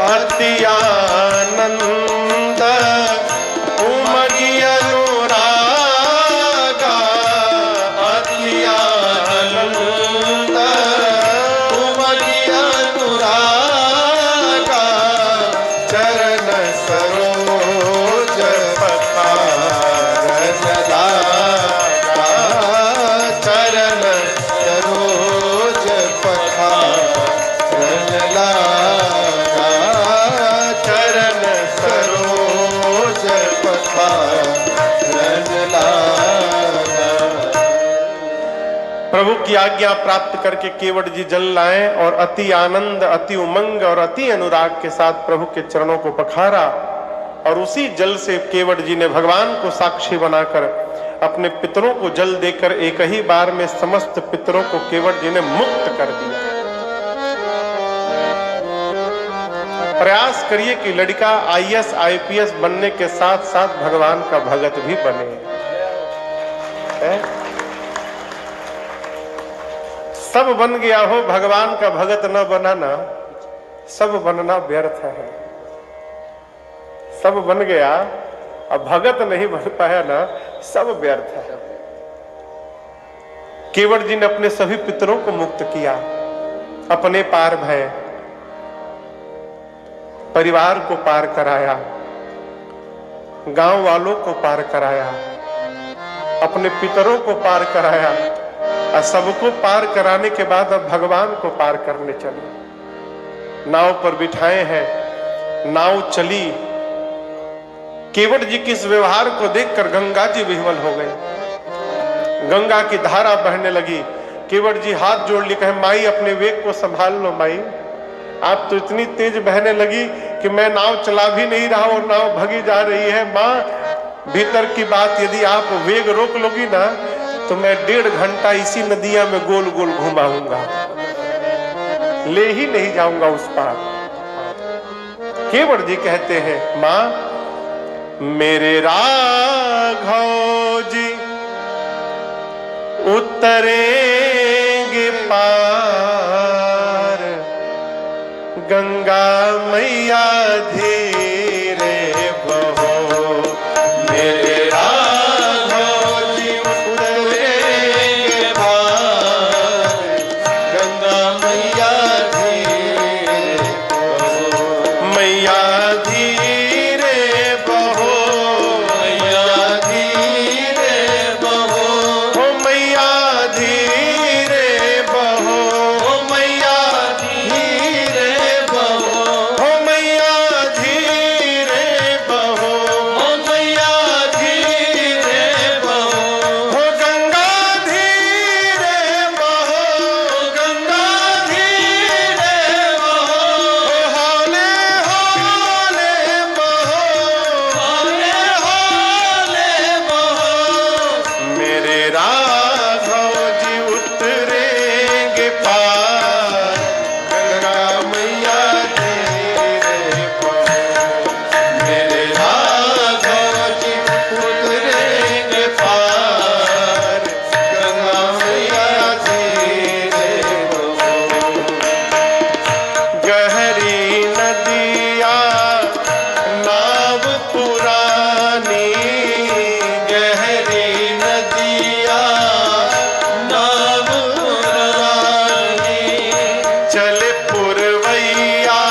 अति आनंद उमगी अनुरागा, अति आनंद उमगी अनुरागा, चरण सरोज पखारन लागा, चरण सरोज पखारन लागा, चरण सरोज पखारन लागा। प्रभु की आज्ञा प्राप्त करके केवट जी जल लाए और अति आनंद, अति उमंग और अति अनुराग के साथ प्रभु के चरणों को पखारा। और उसी जल से केवट जी ने भगवान को साक्षी बनाकर अपने पितरों को जल देकर एक ही बार में समस्त पितरों को केवट जी ने मुक्त कर दिया। प्रयास करिए कि लड़का आईएएस आईपीएस बनने के साथ साथ भगवान का भगत भी बने। सब बन गया हो, भगवान का भगत न बनाना, सब बनना व्यर्थ है। सब बन गया, अब भगत नहीं बन पाया ना, सब व्यर्थ है। केवट जी ने अपने सभी पितरों को मुक्त किया, अपने पार भय, परिवार को पार कराया, गांव वालों को पार कराया, अपने पितरों को पार कराया, और सबको पार कराने के बाद अब भगवान को पार करने चले। नाव पर बिठाए हैं, नाव चली। केवट जी के इस व्यवहार को देखकर गंगा जी विह्वल हो गए। गंगा की धारा बहने लगी। केवट जी हाथ जोड़ लिए, कहे माई अपने वेग को संभाल लो माई, आप तो इतनी तेज बहने लगी कि मैं नाव चला भी नहीं रहा और नाव भगी जा रही है। माँ, भीतर की बात, यदि आप वेग रोक लोगी ना तो मैं 1.5 घंटा इसी नदिया में गोल गोल घुमाऊंगा, ले ही नहीं जाऊंगा उस पार। केवट जी कहते हैं, माँ मेरे राघव जी उतरेंगे पार, गंगा मैया धीरे बहो। मेरे राघव जी उतरेंगे पार, गंगा मैया धीरे बहो, मैया धीरे बहो, मैया धीरे बहो, हो मैया धीरे बहो, ओ मैया धीरे बहो, हो मैया धीरे बहो, ओ मैया धीरे बहो, हो गंगा धीरे बहो, गंगा धीरे बहो, हो हौले हौले बहो, हौले हौले बहो। मेरे राघव जी उतरेंगे पार, गंगा मैया धीरे बहो। मेरे राघव जी उतरेंगे पार, गंगा मैया धीरे बहो। गहरी नदिया नाव पुरानी, गहरी नदिया नाव पुरानी, चले पुरवैया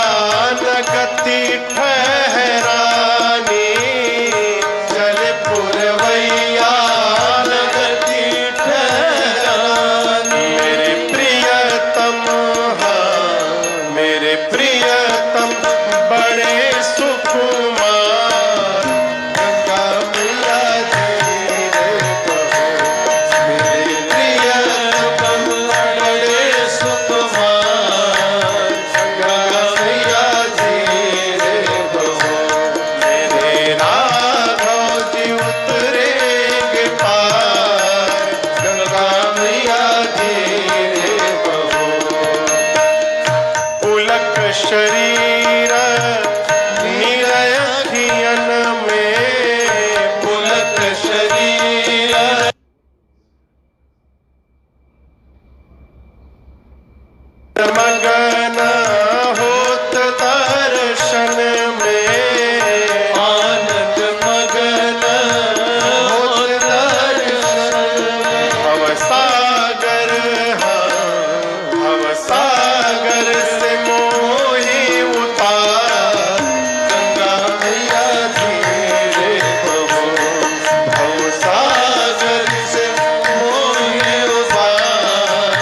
न गति ठहरानी, चले पुरवैया लगती ठहरानी। मेरे प्रियतम, हाँ मेरे प्रियतम बड़े सुकुमार, गंगा मैया धीरे बहो, मेरे प्रियतम बड़े सुकुमार, गंगा मैया धीरे बहो। शरीर निरखियन में पुलक शरीर मगन होत दर्शन में आनंद मगन होत दर्शन भव सागर भव सागर से मोहि उतार गंगा मैया धीरे बहो भव सागर से मोहे उबार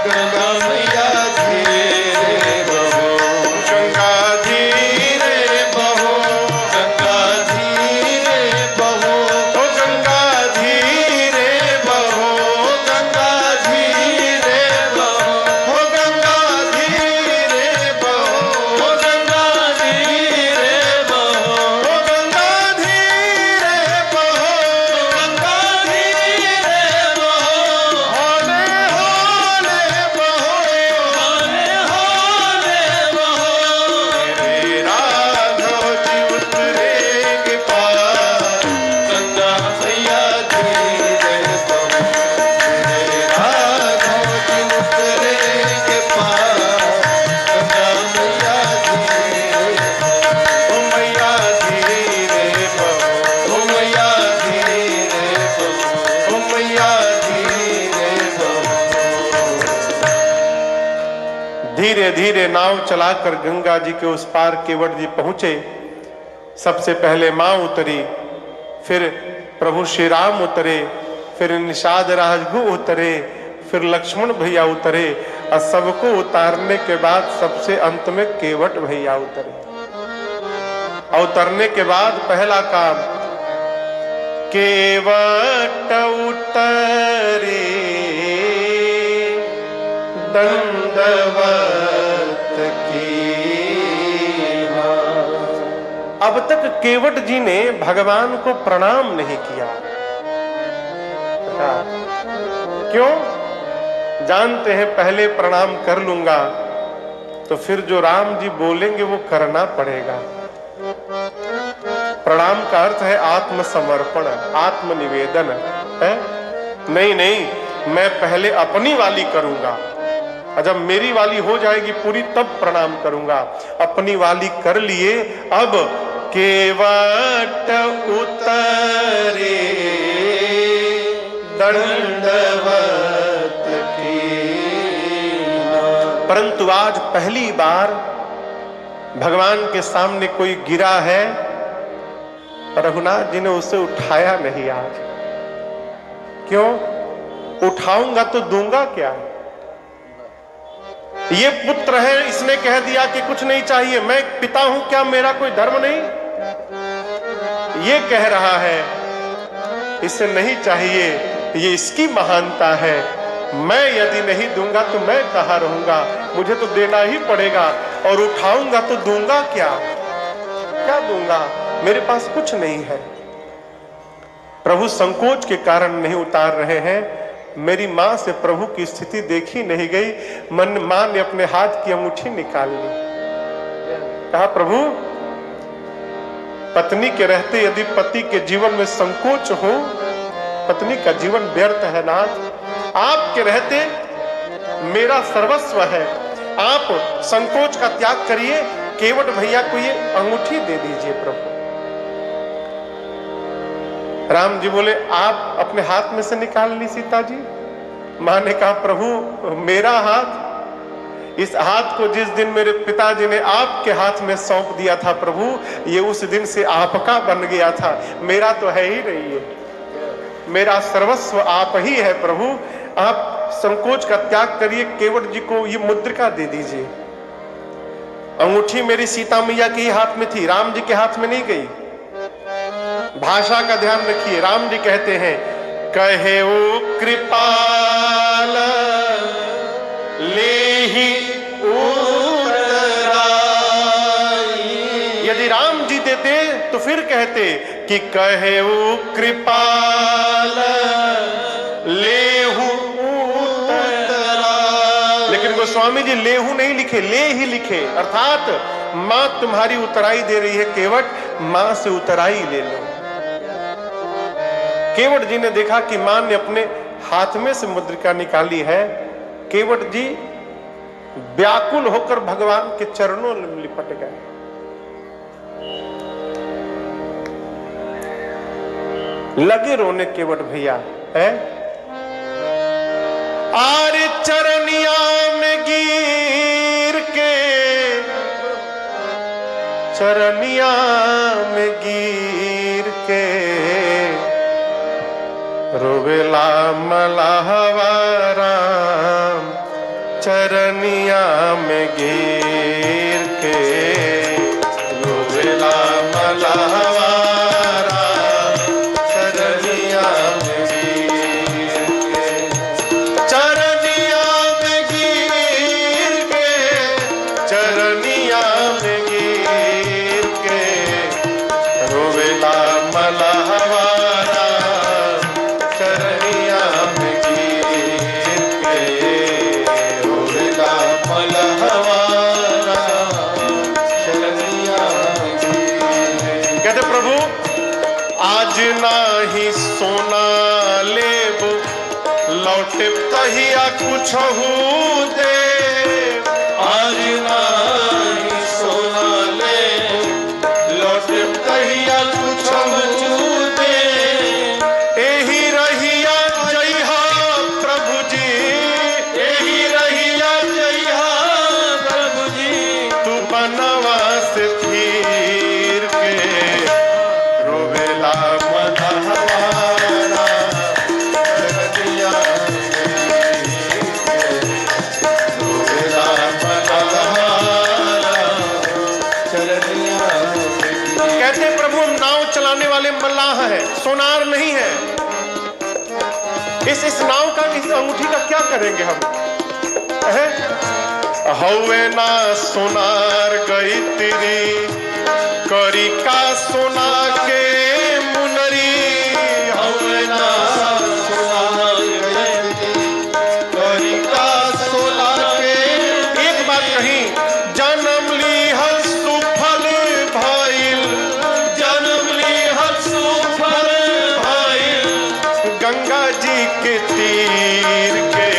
गंगा मैया धीरे बहो गंगा धीरे बहो गंगा धीरे बहो ओ गंगा धीरे बहो गंगा धीरे बहो ओ गंगा धीरे बहो ओ गंगा धीरे बहो ओ गंगा धीरे बहो गंगा धीरे बहो होले होले बहो होले होले बहो मेरे राघव जी उतरेंगे पार गंगा मैया धीरे बहो मेरे राघव जी उतरेंगे पार गंगा मैया धीरे ओ मैया धीरे बहो ओ मैया धीरे बहो ओ मैया धीरे बहो धीरे धीरे नाव चलाकर गंगा जी के उस पार केवट जी पहुंचे। सबसे पहले मां उतरी, फिर प्रभु श्री राम उतरे, फिर निषाद राजगु उतरे, फिर लक्ष्मण भैया उतरे और सबको उतारने के बाद सबसे अंत में केवट भैया उतरे। और उतरने के बाद पहला काम, केवट उतरे दंडवत कीन्हा। अब तक केवट जी ने भगवान को प्रणाम नहीं किया। क्यों? जानते हैं पहले प्रणाम कर लूंगा तो फिर जो राम जी बोलेंगे वो करना पड़ेगा। प्रणाम का अर्थ है आत्मसमर्पण, आत्मनिवेदन है। नहीं नहीं, मैं पहले अपनी वाली करूंगा और जब मेरी वाली हो जाएगी पूरी तब प्रणाम करूंगा। अपनी वाली कर लिए। अब केवट उतरे दंडवत कीन्हा। परंतु आज पहली बार भगवान के सामने कोई गिरा है, रघुनाथ जी ने उसे उठाया नहीं आज। क्यों? उठाऊंगा तो दूंगा क्या? ये पुत्र है, इसने कह दिया कि कुछ नहीं चाहिए, मैं पिता हूं, क्या मेरा कोई धर्म नहीं? ये कह रहा है इसे नहीं चाहिए, ये इसकी महानता है। मैं यदि नहीं दूंगा तो मैं कहां रहूंगा? मुझे तो देना ही पड़ेगा। और उठाऊंगा तो दूंगा क्या? क्या दूंगा? मेरे पास कुछ नहीं है। प्रभु संकोच के कारण नहीं उतार रहे हैं। मेरी मां से प्रभु की स्थिति देखी नहीं गई। मां ने अपने हाथ की अंगूठी निकाल ली। कहा, प्रभु पत्नी के रहते यदि पति के जीवन में संकोच हो, पत्नी का जीवन व्यर्थ है नाथ। आपके रहते मेरा सर्वस्व है। आप संकोच का त्याग करिए, केवट भैया को ये अंगूठी दे दीजिए प्रभु। राम जी बोले, आप अपने हाथ में से निकाल ली सीता जी? मां ने कहा, प्रभु मेरा हाथ, इस हाथ को जिस दिन मेरे पिताजी ने आपके हाथ में सौंप दिया था प्रभु, ये उस दिन से आपका बन गया था, मेरा तो है ही नहीं। है मेरा सर्वस्व आप ही है प्रभु। आप संकोच का त्याग करिए, केवट जी को ये मुद्रिका दे दीजिए। अंगूठी मेरी सीता मैया के ही हाथ में थी, राम जी के हाथ में नहीं गई। भाषा का ध्यान रखिए। राम जी कहते हैं, कहे ओ कृपाल लेहि उतराई। यदि राम जी देते तो फिर कहते कि कहे ओ कृपाल लेहु उतराई। लेकिन गोस्वामी जी लेहू नहीं लिखे, ले ही लिखे, अर्थात मां तुम्हारी उतराई दे रही है केवट, मां से उतराई ले लो। केवट जी ने देखा कि मां ने अपने हाथ में से मुद्रिका निकाली है। केवट जी व्याकुल होकर भगवान के चरणों में लिपट गए। लगे रोने केवट भैया है। आर चरनिया में गिर के, चरनिया में गिर के रोवेला मलहवा राम, चरनिया में गिर के रोवेला मलहवा राम, चरनिया में गिर के, चरनिया में गिर के, चरनिया में गिर के रोवेला मलहवा नाही सोना लेबो लौटे तहिया कुछ दे, आज नाही सोना लेबो लौटे तहिया कुछ दे, एही रहिया जइहा प्रभु जी, एही रहिया जइहा प्रभु जी, तू बनवा से फिर के रोवेला मल्लाह है, सोनार नहीं है। इस नाव का, इस अंगूठी का क्या करेंगे हम? हवे ना सोनार गई तेरी करी का सोना के मुनरी, हवे ना सोनार गई करी का सोना के। एक बात कही, जन्म ली हल सुफल भइल, जन्म ली हल सुफल भइल, गंगा जी के तीर के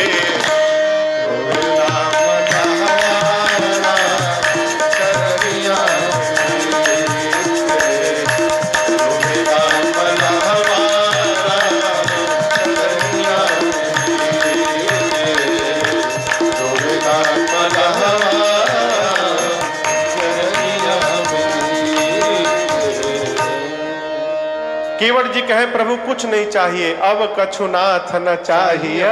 केवट जी कहे प्रभु कुछ नहीं चाहिए, अब कछुनाथ न चाहिए।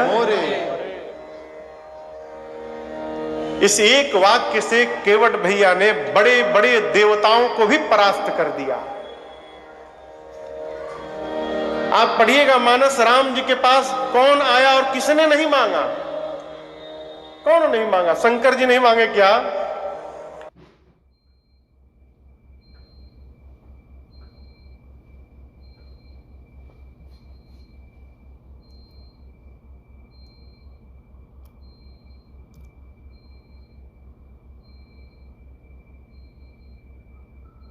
इस एक वाक्य से केवट भैया ने बड़े बड़े देवताओं को भी परास्त कर दिया। आप पढ़िएगा मानस, राम जी के पास कौन आया और किसने नहीं मांगा? कौन नहीं मांगा? शंकर जी नहीं मांगे क्या?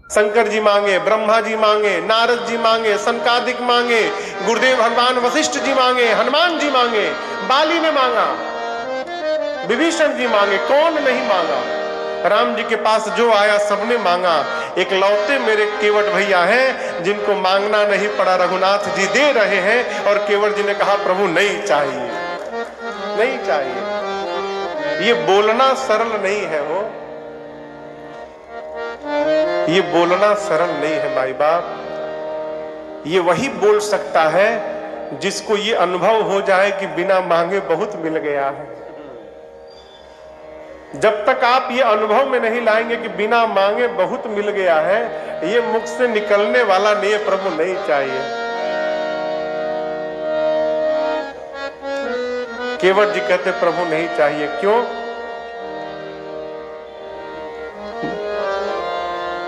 शंकर जी मांगे, ब्रह्मा जी मांगे, नारद जी मांगे, सनकादिक मांगे, गुरुदेव भगवान वशिष्ठ जी मांगे, हनुमान जी मांगे, बाली ने मांगा, विभीषण जी मांगे, कौन नहीं मांगा? राम जी के पास जो आया सबने मांगा। एक लौटे मेरे केवट भैया हैं जिनको मांगना नहीं पड़ा, रघुनाथ जी दे रहे हैं। और केवट जी ने कहा प्रभु नहीं चाहिए, नहीं चाहिए। ये बोलना सरल नहीं है, हो ये बोलना सरल नहीं है भाई बाप। ये वही बोल सकता है जिसको ये अनुभव हो जाए कि बिना मांगे बहुत मिल गया है। जब तक आप ये अनुभव में नहीं लाएंगे कि बिना मांगे बहुत मिल गया है, ये मुख से निकलने वाला नहीं है प्रभु नहीं चाहिए। केवट जी कहते प्रभु नहीं चाहिए। क्यों?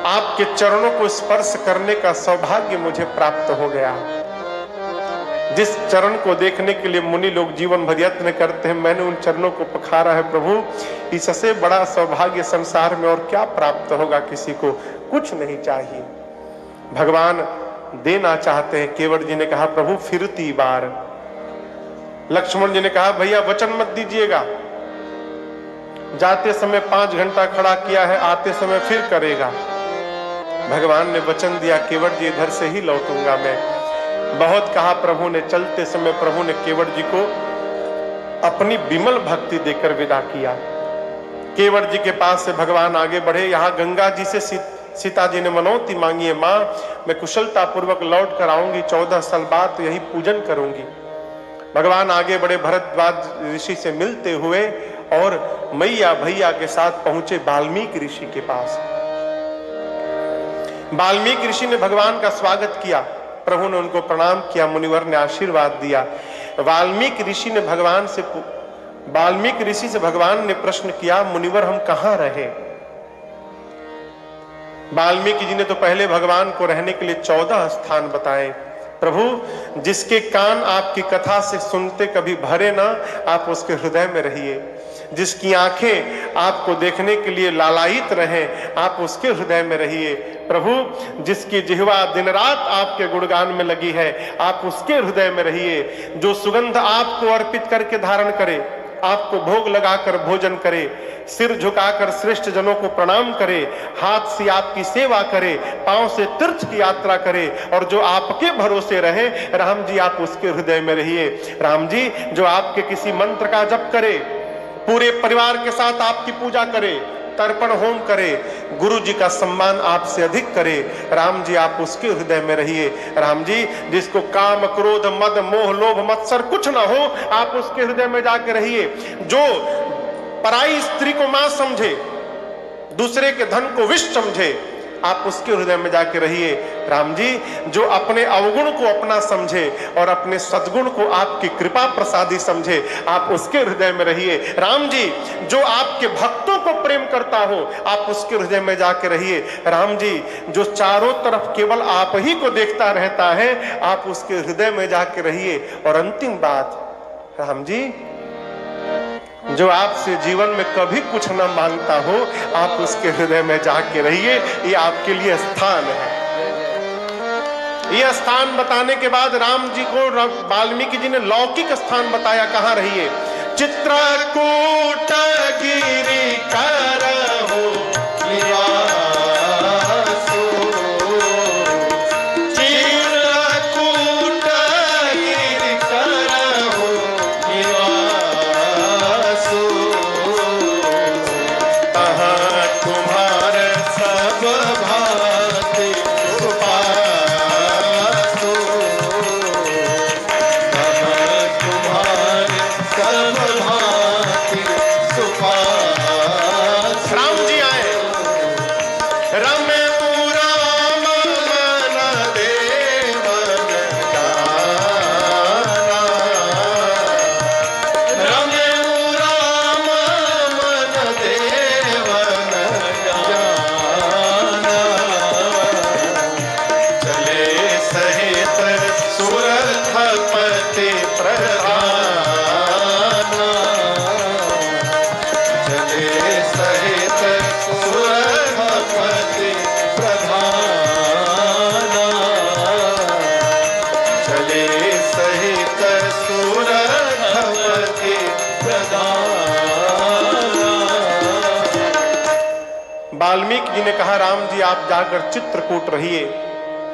आपके चरणों को स्पर्श करने का सौभाग्य मुझे प्राप्त हो गया। जिस चरण को देखने के लिए मुनि लोग जीवन भर यत्न करते हैं, मैंने उन चरणों को पखारा है प्रभु। इससे बड़ा सौभाग्य संसार में और क्या प्राप्त होगा किसी को? कुछ नहीं चाहिए। भगवान देना चाहते हैं। केवट जी ने कहा प्रभु फिरती बार। लक्ष्मण जी ने कहा भैया वचन मत दीजिएगा, जाते समय 5 घंटा खड़ा किया है, आते समय फिर करेगा। भगवान ने वचन दिया केवट जी इधर से ही लौटूंगा मैं। बहुत कहा प्रभु ने। चलते समय प्रभु ने केवट जी को अपनी विमल भक्ति देकर विदा किया। केवट जी के पास से भगवान आगे बढ़े। यहाँ गंगा जी से सीता जी ने मनौती मांगी है, माँ मैं कुशलता पूर्वक लौट कर आऊंगी, 14 साल बाद तो यही पूजन करूंगी। भगवान आगे बढ़े, भरद्वाज ऋषि से मिलते हुए और मैया भैया के साथ पहुंचे वाल्मीकि ऋषि के पास। वाल्मीकि ऋषि ने भगवान का स्वागत किया। प्रभु ने उनको प्रणाम किया, मुनिवर ने आशीर्वाद दिया। वाल्मीकि ऋषि से भगवान ने प्रश्न किया मुनिवर हम कहां रहे? वाल्मीकि जी ने तो पहले भगवान को रहने के लिए 14 स्थान बताए। प्रभु जिसके कान आपकी कथा से सुनते कभी भरे ना, आप उसके हृदय में रहिए। जिसकी आंखें आपको देखने के लिए लालायित रहे, आप उसके हृदय में रहिए। प्रभु जिसकी जिह्वा दिन रात आपके गुणगान में लगी है, आप उसके हृदय में रहिए। जो सुगंध आपको अर्पित करके धारण करे, आपको भोग लगाकर भोजन करे, सिर झुकाकर श्रेष्ठ जनों को प्रणाम करे, हाथ से आपकी सेवा करे, पांव से तीर्थ की यात्रा करे, और जो आपके भरोसे रहे, राम जी आप उसके हृदय में रहिए। राम जी जो आपके किसी मंत्र का जप करे, पूरे परिवार के साथ आपकी पूजा करे, तर्पण होम करे, गुरु जी का सम्मान आपसे अधिक करे, राम जी आप उसके हृदय में रहिए। राम जी जिसको काम क्रोध मद मोह लोभ मत्सर कुछ ना हो, आप उसके हृदय में जाके रहिए। जो पराई स्त्री को मां समझे, दूसरे के धन को विष समझे, आप उसके हृदय में जाके रहिए। राम जी जो अपने अवगुण को अपना समझे और अपने सद्गुण को आपकी कृपा प्रसादी समझे, आप उसके हृदय में रहिए। राम जी जो आपके भक्तों को प्रेम करता हो, आप उसके हृदय में जाके रहिए। राम जी जो चारों तरफ केवल आप ही को देखता रहता है, आप उसके हृदय में जाके रहिए। और अंतिम बात, राम जी जो आपसे जीवन में कभी कुछ न मांगता हो, आप उसके हृदय में जाके रहिए। ये आपके लिए स्थान है। यह स्थान बताने के बाद राम जी को वाल्मीकि जी ने लौकिक स्थान बताया। कहां रहिए? चित्रकूट गिरि करहु निवासु, चित्रकूट गिरि करहु निवासु, तहाँ तुम्हारे सब भांति सुपासु, तहाँ तुम्हारे सब भांति सुपासु। राम जी आए। रमे राम मन देवन जाना, रमे राम मन देवन जाना, चले सहित सुरथपति प्रधाना, चले सहित सुरथपति प्रधाना, चले सहित सुरथपति प्रधाना। वाल्मीकि जी ने कहा राम जी आप जाकर चित्रकूट रहिए।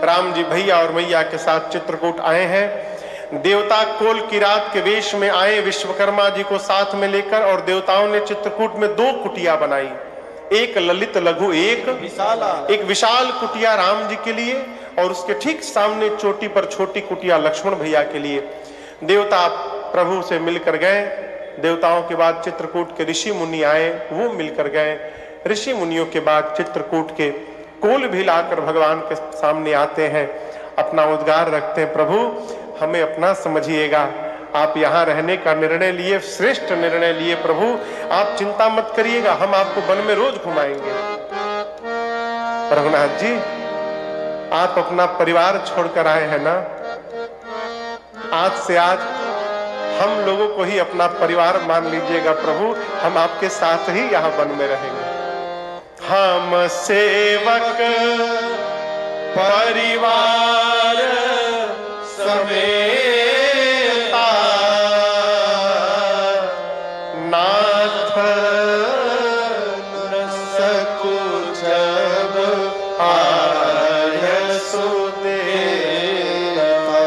राम जी भैया और मैया के साथ चित्रकूट आए हैं। देवता कोल की रात के वेश में आए विश्वकर्मा जी को साथ में लेकर, और देवताओं ने चित्रकूट में 2 कुटिया बनाई, एक ललित लघु एक विशाल कुटिया राम जी के लिए, और उसके ठीक सामने चोटी पर छोटी कुटिया लक्ष्मण भैया के लिए। देवता प्रभु से मिलकर गए। देवताओं के बाद चित्रकूट के ऋषि मुनि आए, वो मिलकर गए। ऋषि मुनियों के बाद चित्रकूट के कोल भी लाकर भगवान के सामने आते हैं, अपना उद्गार रखते हैं, प्रभु हमें अपना समझिएगा, आप यहाँ रहने का निर्णय लिए, श्रेष्ठ निर्णय लिए। प्रभु आप चिंता मत करिएगा, हम आपको वन में रोज घुमाएंगे। रघुनाथ जी आप अपना परिवार छोड़कर आए हैं ना, आज से आज हम लोगों को ही अपना परिवार मान लीजिएगा प्रभु, हम आपके साथ ही यहाँ वन में रहेंगे। हम सेवक परिवार समेता नाथ सकुचब आयसु देता।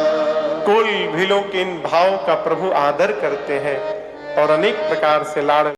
कुल भी लोग इन भाव का प्रभु आदर करते हैं और अनेक प्रकार से लाड़